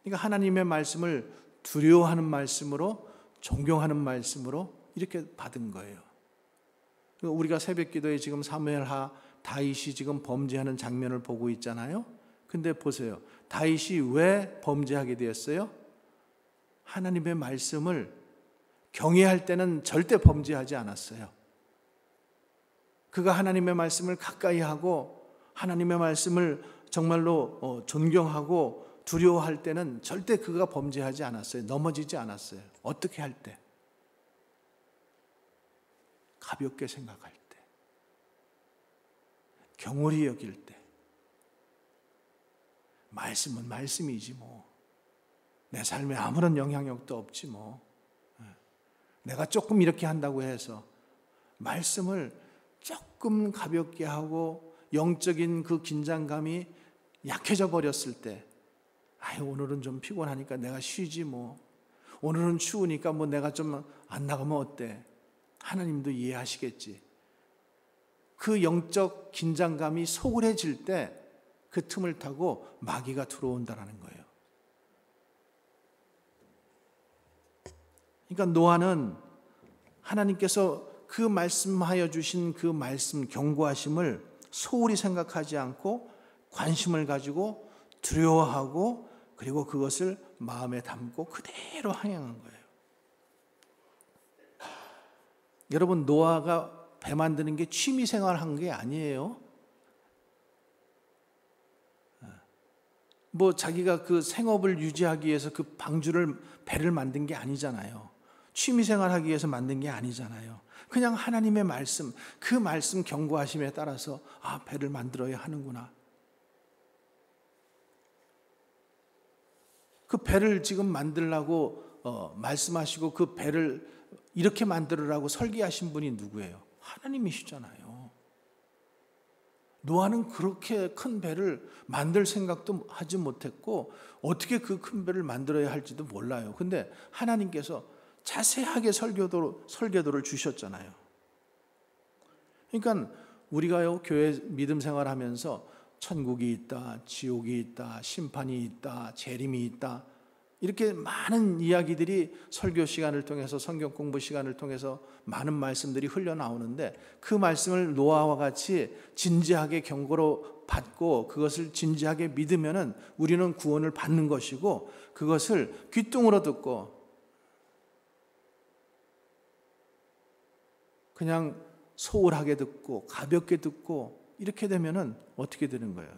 그러니까 하나님의 말씀을 두려워하는 말씀으로, 존경하는 말씀으로 이렇게 받은 거예요. 우리가 새벽기도에 지금 사무엘하 다윗이 지금 범죄하는 장면을 보고 있잖아요. 근데 보세요. 다윗이 왜 범죄하게 되었어요? 하나님의 말씀을 경외할 때는 절대 범죄하지 않았어요. 그가 하나님의 말씀을 가까이 하고 하나님의 말씀을 정말로 존경하고 두려워할 때는 절대 그가 범죄하지 않았어요. 넘어지지 않았어요. 어떻게 할 때? 가볍게 생각할 때, 경홀히 여길 때. 말씀은 말씀이지 뭐. 내 삶에 아무런 영향력도 없지 뭐. 내가 조금 이렇게 한다고 해서 말씀을 조금 가볍게 하고 영적인 그 긴장감이 약해져 버렸을 때, 오늘은 좀 피곤하니까 내가 쉬지 뭐. 오늘은 추우니까 뭐 내가 좀 안 나가면 어때? 하나님도 이해하시겠지. 그 영적 긴장감이 소홀해질 때 그 틈을 타고 마귀가 들어온다라는 거예요. 그러니까 노아는 하나님께서 그 말씀하여 주신 그 말씀 경고하심을 소홀히 생각하지 않고 관심을 가지고 두려워하고 그리고 그것을 마음에 담고 그대로 항행한 거예요. 여러분, 노아가 배 만드는 게 취미생활 한 게 아니에요. 뭐 자기가 그 생업을 유지하기 위해서 그 배를 만든 게 아니잖아요. 취미생활하기 위해서 만든 게 아니잖아요. 그냥 하나님의 말씀, 그 말씀 경고하심에 따라서 배를 만들어야 하는구나. 그 배를 지금 만들라고 말씀하시고 그 배를 이렇게 만들으라고 설계하신 분이 누구예요? 하나님이시잖아요. 노아는 그렇게 큰 배를 만들 생각도 하지 못했고 어떻게 그 큰 배를 만들어야 할지도 몰라요. 근데 하나님께서 자세하게 설계도를 주셨잖아요. 그러니까 우리가요, 교회 믿음 생활하면서 천국이 있다, 지옥이 있다, 심판이 있다, 재림이 있다, 이렇게 많은 이야기들이 설교 시간을 통해서, 성경 공부 시간을 통해서 많은 말씀들이 흘러나오는데, 그 말씀을 노아와 같이 진지하게 경고로 받고 그것을 진지하게 믿으면은 우리는 구원을 받는 것이고, 그것을 귀뚱으로 듣고 그냥 소홀하게 듣고 가볍게 듣고 이렇게 되면은 어떻게 되는 거예요?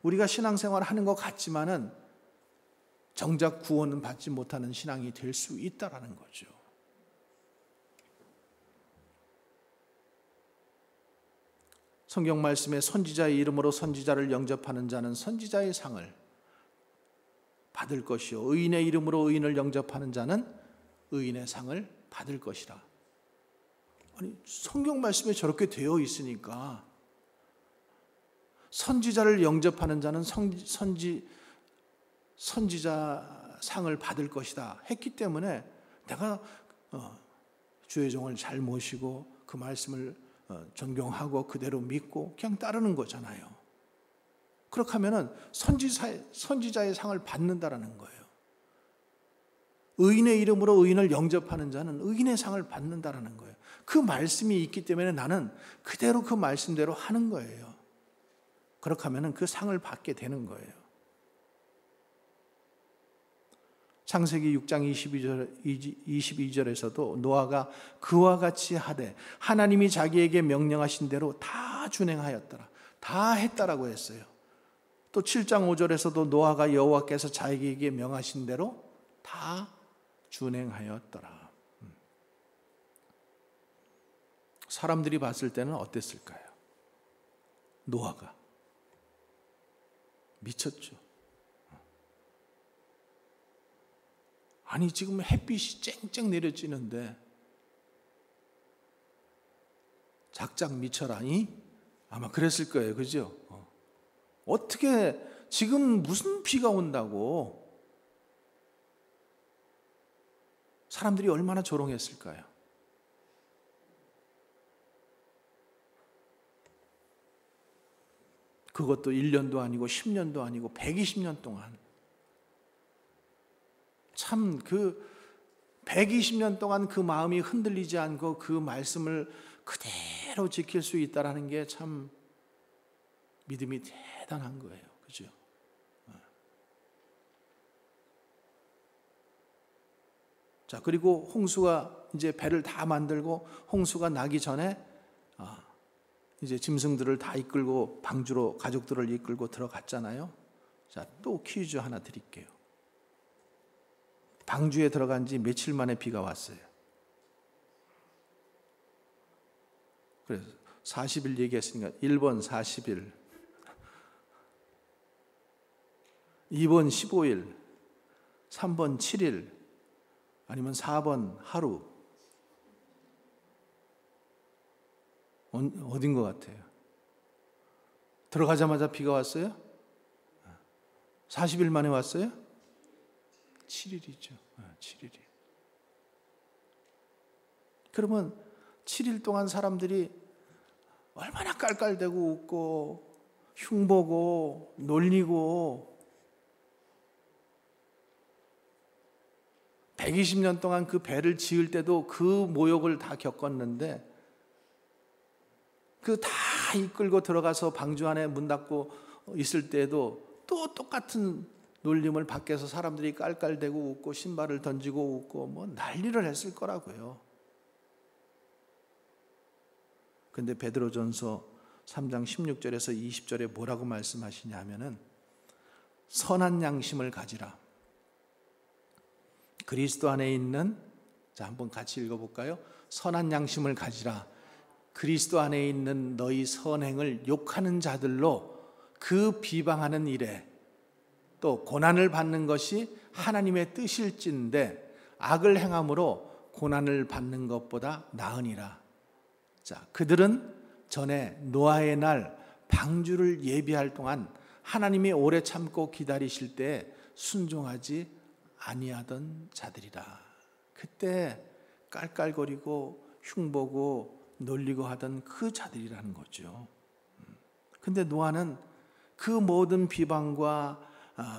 우리가 신앙생활 하는 것 같지만은 정작 구원은 받지 못하는 신앙이 될 수 있다라는 거죠. 성경 말씀에 선지자의 이름으로 선지자를 영접하는 자는 선지자의 상을 받을 것이요, 의인의 이름으로 의인을 영접하는 자는 의인의 상을 받을 것이라. 아니, 성경 말씀에 저렇게 되어 있으니까 선지자를 영접하는 자는 선지자 상을 받을 것이다 했기 때문에 내가 주의 종을 잘 모시고 그 말씀을 존경하고 그대로 믿고 그냥 따르는 거잖아요. 그렇게 하면은 선지자의 상을 받는다라는 거예요. 의인의 이름으로 의인을 영접하는 자는 의인의 상을 받는다라는 거예요. 그 말씀이 있기 때문에 나는 그대로 그 말씀대로 하는 거예요. 그렇게 하면은 그 상을 받게 되는 거예요. 창세기 6장 22절에서도 노아가 그와 같이 하되 하나님이 자기에게 명령하신 대로 다 준행하였더라, 다 했다라고 했어요. 또 7장 5절에서도 노아가 여호와께서 자기에게 명하신 대로 다 준행하였더라. 사람들이 봤을 때는 어땠을까요? 노아가 미쳤죠. 아니, 지금 햇빛이 쨍쨍 내려지는데 작작 미쳐라니? 아마 그랬을 거예요. 그죠? 어떻게 지금 무슨 비가 온다고? 사람들이 얼마나 조롱했을까요? 그것도 1년도 아니고 10년도 아니고 120년 동안. 참 그 120년 동안 그 마음이 흔들리지 않고 그 말씀을 그대로 지킬 수 있다는 게 참 믿음이 대단한 거예요. 그죠? 자, 그리고 홍수가 이제 배를 다 만들고 홍수가 나기 전에 이제 짐승들을 다 이끌고 방주로 가족들을 이끌고 들어갔잖아요. 자, 또 퀴즈 하나 드릴게요. 방주에 들어간 지 며칠 만에 비가 왔어요. 그래서 40일 얘기했으니까 1번 40일, 2번 15일, 3번 7일, 아니면 4번 하루. 어딘 것 같아요? 들어가자마자 비가 왔어요? 40일 만에 왔어요? 7일이죠. 7일이. 그러면 7일 동안 사람들이 얼마나 깔깔대고 웃고 흉보고 놀리고 120년 동안 그 배를 지을 때도 그 모욕을 다 겪었는데 그 다 이끌고 들어가서 방주 안에 문 닫고 있을 때도 또 똑같은 놀림을 밖에서 사람들이 깔깔대고 웃고 신발을 던지고 웃고 뭐 난리를 했을 거라고요. 근데 베드로전서 3장 16절에서 20절에 뭐라고 말씀하시냐면은 선한 양심을 가지라. 그리스도 안에 있는, 자, 한번 같이 읽어볼까요? 선한 양심을 가지라. 그리스도 안에 있는 너희 선행을 욕하는 자들로 그 비방하는 일에, 또 고난을 받는 것이 하나님의 뜻일진데 악을 행함으로 고난을 받는 것보다 나으니라. 자, 그들은 전에 노아의 날 방주를 예비할 동안 하나님이 오래 참고 기다리실 때 순종하지 아니하던 자들이라. 그때 깔깔거리고 흉보고 놀리고 하던 그 자들이라는 거죠. 근데 노아는 그 모든 비방과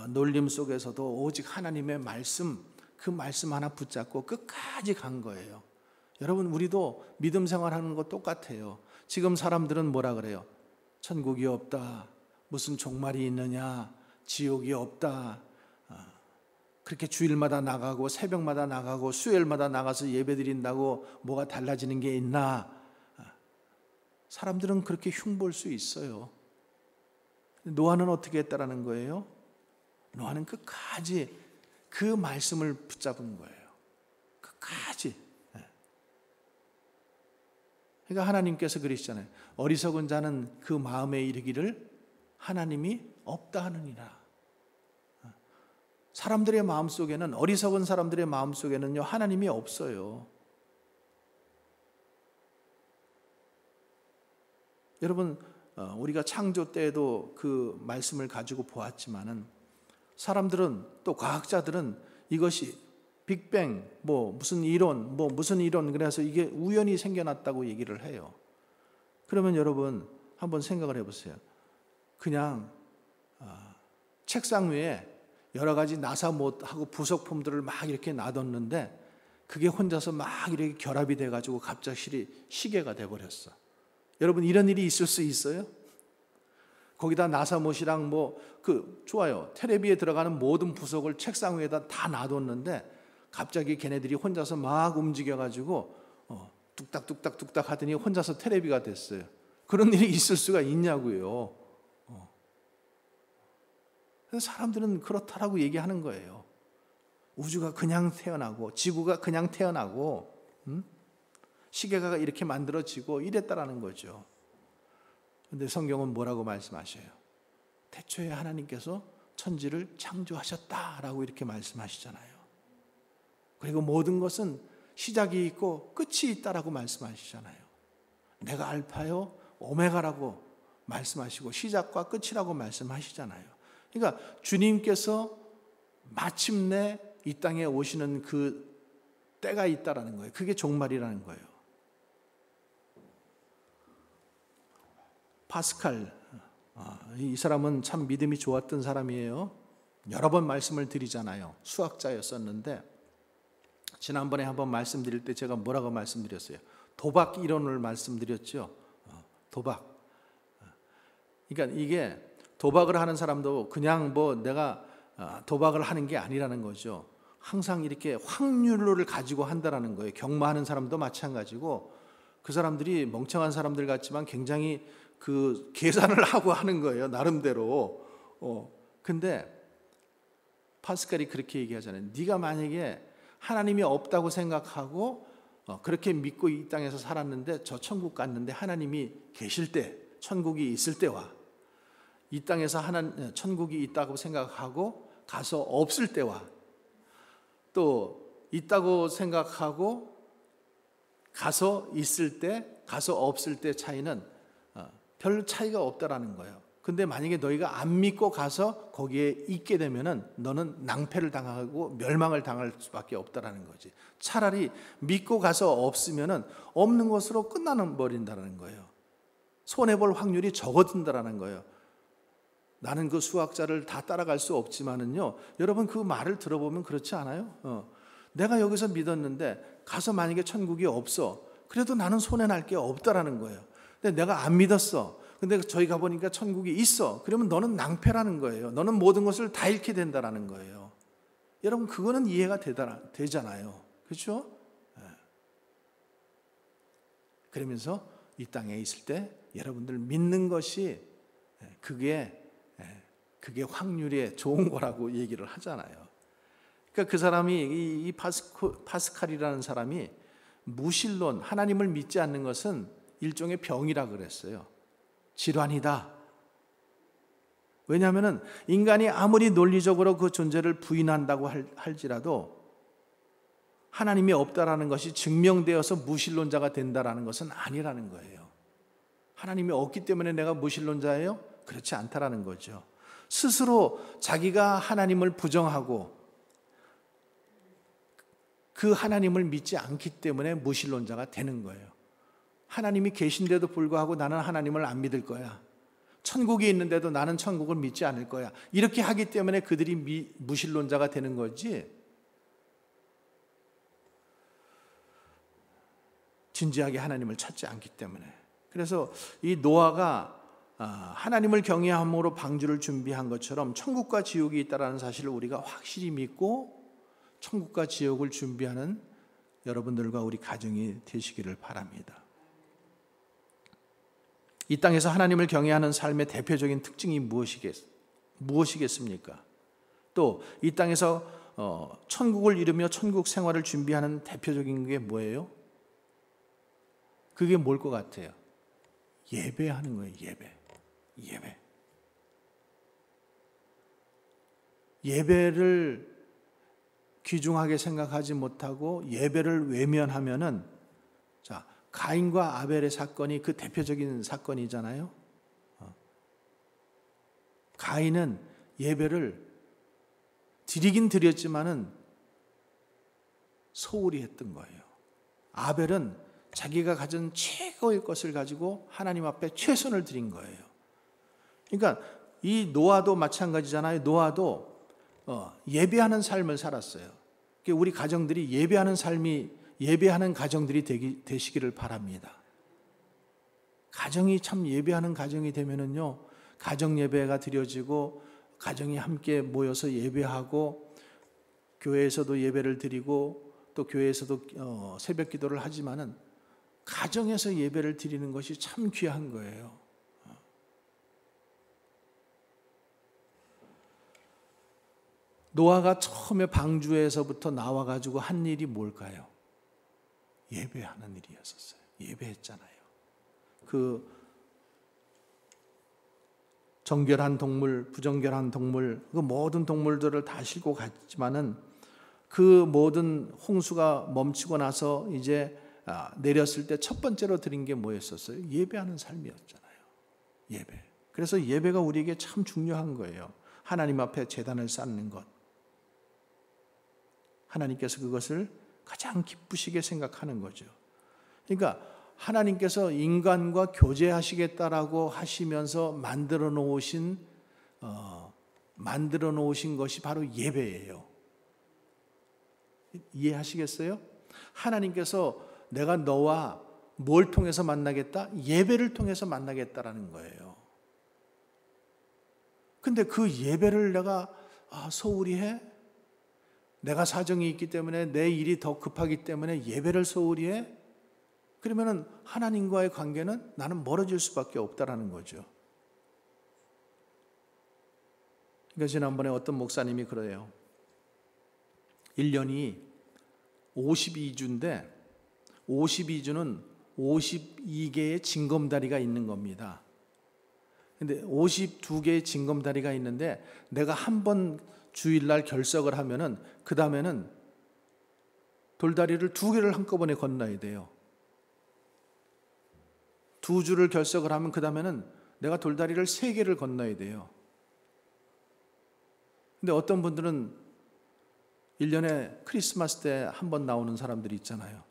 놀림 속에서도 오직 하나님의 말씀, 그 말씀 하나 붙잡고 끝까지 간 거예요. 여러분, 우리도 믿음 생활하는 거 똑같아요. 지금 사람들은 뭐라 그래요? 천국이 없다, 무슨 종말이 있느냐, 지옥이 없다, 그렇게 주일마다 나가고 새벽마다 나가고 수요일마다 나가서 예배드린다고 뭐가 달라지는 게 있나? 사람들은 그렇게 흉볼 수 있어요. 노아는 어떻게 했다라는 거예요? 노아는 끝까지 그 말씀을 붙잡은 거예요. 끝까지. 그러니까 하나님께서 그러시잖아요. 어리석은 자는 그 마음에 이르기를 하나님이 없다 하느니라. 사람들의 마음속에는, 어리석은 사람들의 마음속에는요, 하나님이 없어요. 여러분, 우리가 창조 때에도 그 말씀을 가지고 보았지만은 사람들은, 또 과학자들은 이것이 빅뱅, 무슨 이론, 그래서 이게 우연히 생겨났다고 얘기를 해요. 그러면 여러분 한번 생각을 해보세요. 그냥 책상 위에 여러 가지 나사 못하고 부속품들을 막 이렇게 놔뒀는데 그게 혼자서 막 이렇게 결합이 돼가지고 갑자기 시계가 돼버렸어. 여러분, 이런 일이 있을 수 있어요? 거기다 나사못이랑 좋아요. 텔레비에 들어가는 모든 부속을 책상 위에다 다 놔뒀는데 갑자기 걔네들이 혼자서 막 움직여가지고 뚝딱뚝딱 하더니 혼자서 텔레비가 됐어요. 그런 일이 있을 수가 있냐고요. 그래서 사람들은 그렇다라고 얘기하는 거예요. 우주가 그냥 태어나고 지구가 그냥 태어나고 시계가 이렇게 만들어지고 이랬다라는 거죠. 그런데 성경은 뭐라고 말씀하셔요? 태초에 하나님께서 천지를 창조하셨다라고 이렇게 말씀하시잖아요. 그리고 모든 것은 시작이 있고 끝이 있다라고 말씀하시잖아요. 내가 알파요 오메가라고 말씀하시고 시작과 끝이라고 말씀하시잖아요. 그러니까 주님께서 마침내 이 땅에 오시는 그 때가 있다라는 거예요. 그게 종말이라는 거예요. 파스칼, 이 사람은 참 믿음이 좋았던 사람이에요. 여러 번 말씀을 드리잖아요. 수학자였었는데 지난번에 한번 말씀드릴 때 제가 뭐라고 말씀드렸어요? 도박 이론을 말씀드렸죠. 도박. 그러니까 이게 도박을 하는 사람도 그냥 내가 도박을 하는 게 아니라는 거죠. 항상 이렇게 확률을 가지고 한다라는 거예요. 경마하는 사람도 마찬가지고 그 사람들이 멍청한 사람들 같지만 굉장히 그 계산을 하고 하는 거예요. 나름대로. 근데 파스칼이 그렇게 얘기하잖아요. 네가 만약에 하나님이 없다고 생각하고 그렇게 믿고 이 땅에서 살았는데 저 천국 갔는데 하나님이 계실 때, 천국이 있을 때와 이 땅에서 천국이 있다고 생각하고 가서 없을 때와 또 있다고 생각하고 가서 있을 때, 가서 없을 때 차이는 별 차이가 없다라는 거예요. 근데 만약에 너희가 안 믿고 가서 거기에 있게 되면은 너는 낭패를 당하고 멸망을 당할 수밖에 없다라는 거지. 차라리 믿고 가서 없으면은 없는 것으로 끝나는 버린다라는 거예요. 손해 볼 확률이 적어진다라는 거예요. 나는 그 수학자를 다 따라갈 수 없지만은요. 여러분 그 말을 들어보면 그렇지 않아요? 내가 여기서 믿었는데 가서 만약에 천국이 없어. 그래도 나는 손해 날 게 없다라는 거예요. 근데 내가 안 믿었어. 근데 저희 가보니까 천국이 있어. 그러면 너는 낭패라는 거예요. 너는 모든 것을 다 잃게 된다라는 거예요. 여러분 그거는 이해가 되잖아요. 그렇죠? 그러면서 이 땅에 있을 때 여러분들 믿는 것이 그게 그게 확률에 좋은 거라고 얘기를 하잖아요. 그러니까 그 사람이 이 파스칼이라는 사람이 무신론, 하나님을 믿지 않는 것은 일종의 병이라 그랬어요. 질환이다. 왜냐하면 인간이 아무리 논리적으로 그 존재를 부인한다고 할지라도 하나님이 없다라는 것이 증명되어서 무신론자가 된다라는 것은 아니라는 거예요. 하나님이 없기 때문에 내가 무신론자예요? 그렇지 않다라는 거죠. 스스로 자기가 하나님을 부정하고 그 하나님을 믿지 않기 때문에 무신론자가 되는 거예요. 하나님이 계신데도 불구하고 나는 하나님을 안 믿을 거야. 천국이 있는데도 나는 천국을 믿지 않을 거야. 이렇게 하기 때문에 그들이 무신론자가 되는 거지, 진지하게 하나님을 찾지 않기 때문에. 그래서 이 노아가 하나님을 경외함으로 방주를 준비한 것처럼 천국과 지옥이 있다는 사실을 우리가 확실히 믿고 천국과 지옥을 준비하는 여러분들과 우리 가정이 되시기를 바랍니다. 이 땅에서 하나님을 경외하는 삶의 대표적인 특징이 무엇이겠습니까? 또 이 땅에서 천국을 이루며 천국 생활을 준비하는 대표적인 게 뭐예요? 그게 뭘 것 같아요? 예배하는 거예요. 예배. 예배를 귀중하게 생각하지 못하고 예배를 외면하면은, 자, 가인과 아벨의 사건이 그 대표적인 사건이잖아요. 가인은 예배를 드리긴 드렸지만은 소홀히 했던 거예요. 아벨은 자기가 가진 최고의 것을 가지고 하나님 앞에 최선을 드린 거예요. 그러니까 이 노아도 마찬가지잖아요. 노아도 예배하는 삶을 살았어요. 우리 가정들이 예배하는 가정들이 되시기를 바랍니다. 가정이 참 예배하는 가정이 되면은요, 가정 예배가 드려지고 가정이 함께 모여서 예배하고 교회에서도 예배를 드리고 또 교회에서도 새벽 기도를 하지만은 가정에서 예배를 드리는 것이 참 귀한 거예요. 노아가 처음에 방주에서부터 나와가지고 한 일이 뭘까요? 예배하는 일이었었어요. 예배했잖아요. 그 정결한 동물, 부정결한 동물, 그 모든 동물들을 다 싣고 갔지만은 그 모든 홍수가 멈추고 나서 이제 내렸을 때 첫 번째로 드린 게 뭐였었어요? 예배하는 삶이었잖아요. 예배. 그래서 예배가 우리에게 참 중요한 거예요. 하나님 앞에 제단을 쌓는 것. 하나님께서 그것을 가장 기쁘시게 생각하는 거죠. 그러니까 하나님께서 인간과 교제하시겠다라고 하시면서 만들어 놓으신 것이 바로 예배예요. 이해하시겠어요? 하나님께서 내가 너와 뭘 통해서 만나겠다? 예배를 통해서 만나겠다라는 거예요. 근데 그 예배를 내가 소홀히 해? 내가 사정이 있기 때문에, 내 일이 더 급하기 때문에 예배를 소홀히 해? 그러면은 하나님과의 관계는 나는 멀어질 수밖에 없다라는 거죠. 그러니까 지난번에 어떤 목사님이 그래요. 1년이 52주인데 52주는 52개의 징검다리가 있는 겁니다. 근데 52개의 징검다리가 있는데 내가 한 번 주일날 결석을 하면은 그 다음에는 돌다리를 2개를 한꺼번에 건너야 돼요. 2주를 결석을 하면 그 다음에는 내가 돌다리를 3개를 건너야 돼요. 근데 어떤 분들은 1년에 크리스마스 때 한 번 나오는 사람들이 있잖아요.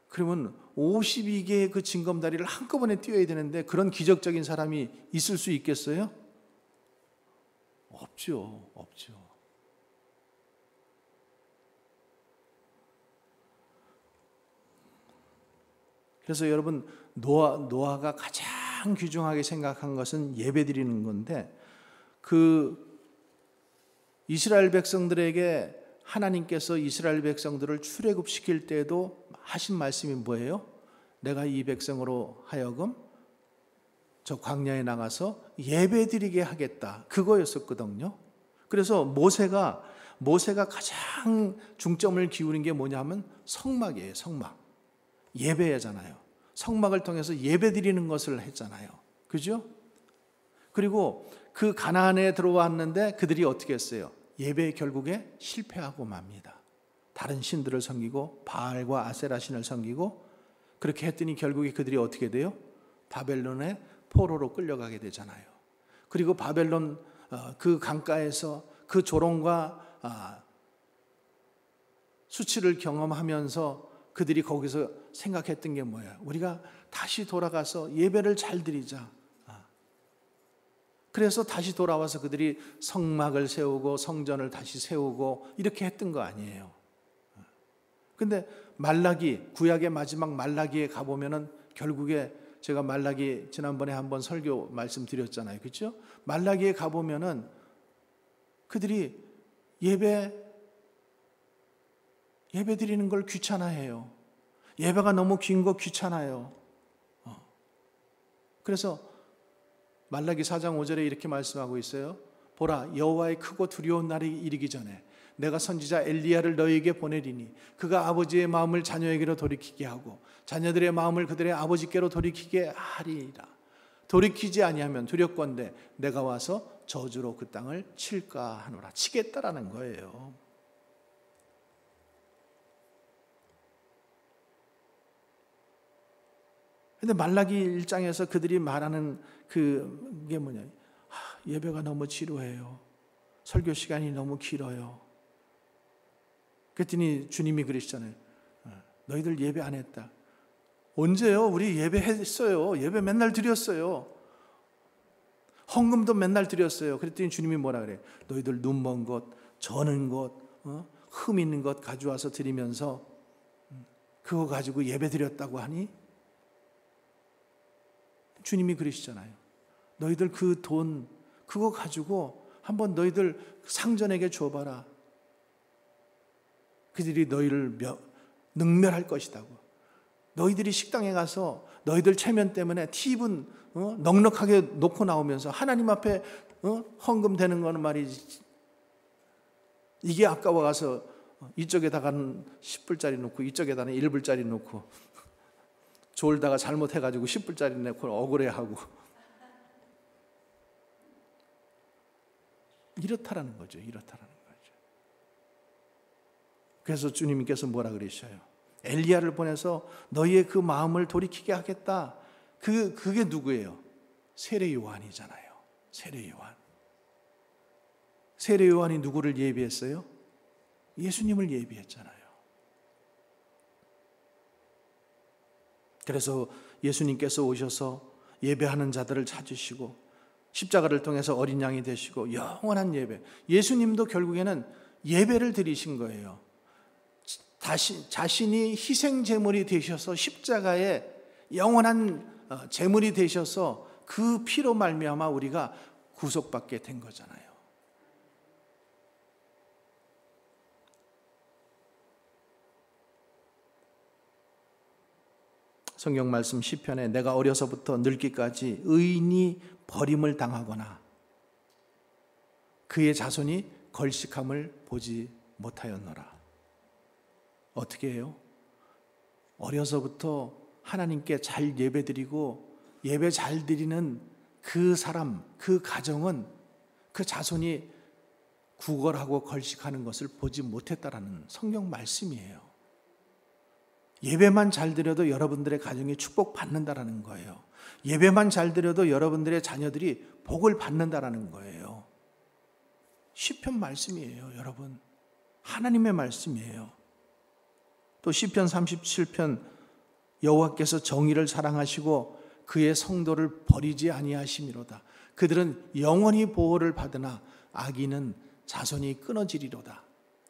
그러면 52개의 그 징검다리를 한꺼번에 뛰어야 되는데 그런 기적적인 사람이 있을 수 있겠어요? 없죠. 그래서 여러분, 노아가 가장 귀중하게 생각한 것은 예배드리는 건데, 그 이스라엘 백성들에게 하나님께서 이스라엘 백성들을 출애굽시킬 때도 하신 말씀이 뭐예요? 내가 이 백성으로 하여금 저 광야에 나가서 예배드리게 하겠다. 그거였었거든요. 그래서 모세가 가장 중점을 기울인 게 뭐냐면 성막이에요. 성막. 예배잖아요. 성막을 통해서 예배드리는 것을 했잖아요. 그죠? 그리고 그 가나안에 들어왔는데 그들이 어떻게 했어요? 예배에 결국에 실패하고 맙니다. 다른 신들을 섬기고 바알과 아세라 신을 섬기고 그렇게 했더니 결국에 그들이 어떻게 돼요? 바벨론의 포로로 끌려가게 되잖아요. 그리고 바벨론 그 강가에서 그 조롱과 수치를 경험하면서 그들이 거기서 생각했던 게 뭐예요? 우리가 다시 돌아가서 예배를 잘 드리자. 그래서 다시 돌아와서 그들이 성막을 세우고 성전을 다시 세우고 이렇게 했던 거 아니에요. 근데 말라기, 구약의 마지막 말라기에 가보면은 결국에 제가 말라기 지난번에 한번 설교 말씀드렸잖아요. 그렇죠? 말라기에 가보면은 그들이 예배 드리는 걸 귀찮아해요. 예배가 너무 긴 거 귀찮아요. 그래서 말라기 4장 5절에 이렇게 말씀하고 있어요. 보라, 여호와의 크고 두려운 날이 이르기 전에 내가 선지자 엘리야를 너희에게 보내리니 그가 아버지의 마음을 자녀에게로 돌이키게 하고 자녀들의 마음을 그들의 아버지께로 돌이키게 하리라. 돌이키지 아니하면 두렵건대 내가 와서 저주로 그 땅을 칠까 하노라. 치겠다라는 거예요. 근데 말라기 1장에서 그들이 말하는 그게 뭐냐? 예배가 너무 지루해요. 설교 시간이 너무 길어요. 그랬더니 주님이 그러시잖아요. 너희들 예배 안 했다. 언제요? 우리 예배했어요. 예배 맨날 드렸어요. 헌금도 맨날 드렸어요. 그랬더니 주님이 뭐라 그래요? 너희들 눈 먼 것, 저는 것, 흠 있는 것 가져와서 드리면서 그거 가지고 예배 드렸다고 하니? 주님이 그러시잖아요. 너희들 그 돈 그거 가지고 한번 너희들 상전에게 줘봐라. 그들이 너희를 능멸할 것이다고. 너희들이 식당에 가서 너희들 체면 때문에 팁은 넉넉하게 놓고 나오면서 하나님 앞에 헌금 되는 거는 말이지. 이게 아까워 가서 이쪽에다가는 10불짜리 놓고 이쪽에다가는 1불짜리 놓고 졸다가 잘못해가지고 10불짜리 내고 억울해하고 이렇다라는 거죠. 이렇다라는 거죠. 그래서 주님께서 뭐라 그러셔요? 엘리야를 보내서 너희의 그 마음을 돌이키게 하겠다. 그게 누구예요? 세례 요한이잖아요. 세례 요한. 세례 요한이 누구를 예비했어요? 예수님을 예비했잖아요. 그래서 예수님께서 오셔서 예배하는 자들을 찾으시고 십자가를 통해서 어린 양이 되시고 영원한 예배. 예수님도 결국에는 예배를 드리신 거예요. 자신이 희생 제물이 되셔서 십자가에 영원한 제물이 되셔서 그 피로 말미암아 우리가 구속받게 된 거잖아요. 성경 말씀 시편에 내가 어려서부터 늙기까지 의인이 버림을 당하거나 그의 자손이 걸식함을 보지 못하였노라. 어떻게 해요? 어려서부터 하나님께 잘 예배드리고 예배 잘 드리는 그 사람, 그 가정은 그 자손이 구걸하고 걸식하는 것을 보지 못했다라는 성경 말씀이에요. 예배만 잘 드려도 여러분들의 가정이 축복받는다라는 거예요. 예배만 잘 드려도 여러분들의 자녀들이 복을 받는다라는 거예요. 시편 말씀이에요, 여러분. 하나님의 말씀이에요. 또 시편 37편 여호와께서 정의를 사랑하시고 그의 성도를 버리지 아니하심이로다. 그들은 영원히 보호를 받으나 악인은 자손이 끊어지리로다.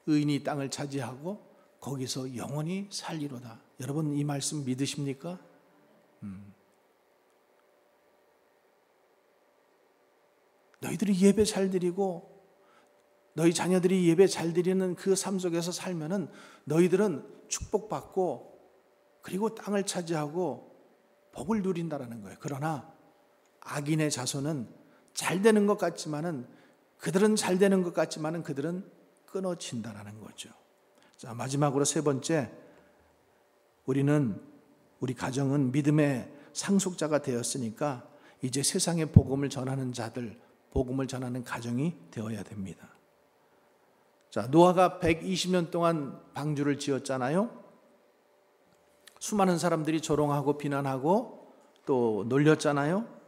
의인이 땅을 차지하고 거기서 영원히 살리로다. 여러분 이 말씀 믿으십니까? 너희들이 예배 잘 드리고 너희 자녀들이 예배 잘 드리는 그 삶 속에서 살면은 너희들은 축복받고 그리고 땅을 차지하고 복을 누린다라는 거예요. 그러나 악인의 자손은 잘 되는 것 같지만은 그들은 잘 되는 것 같지만은 그들은 끊어진다라는 거죠. 자, 마지막으로 세 번째, 우리 가정은 믿음의 상속자가 되었으니까 이제 세상에 복음을 전하는 자들, 복음을 전하는 가정이 되어야 됩니다. 자, 노아가 120년 동안 방주를 지었잖아요. 수많은 사람들이 조롱하고 비난하고 또 놀렸잖아요.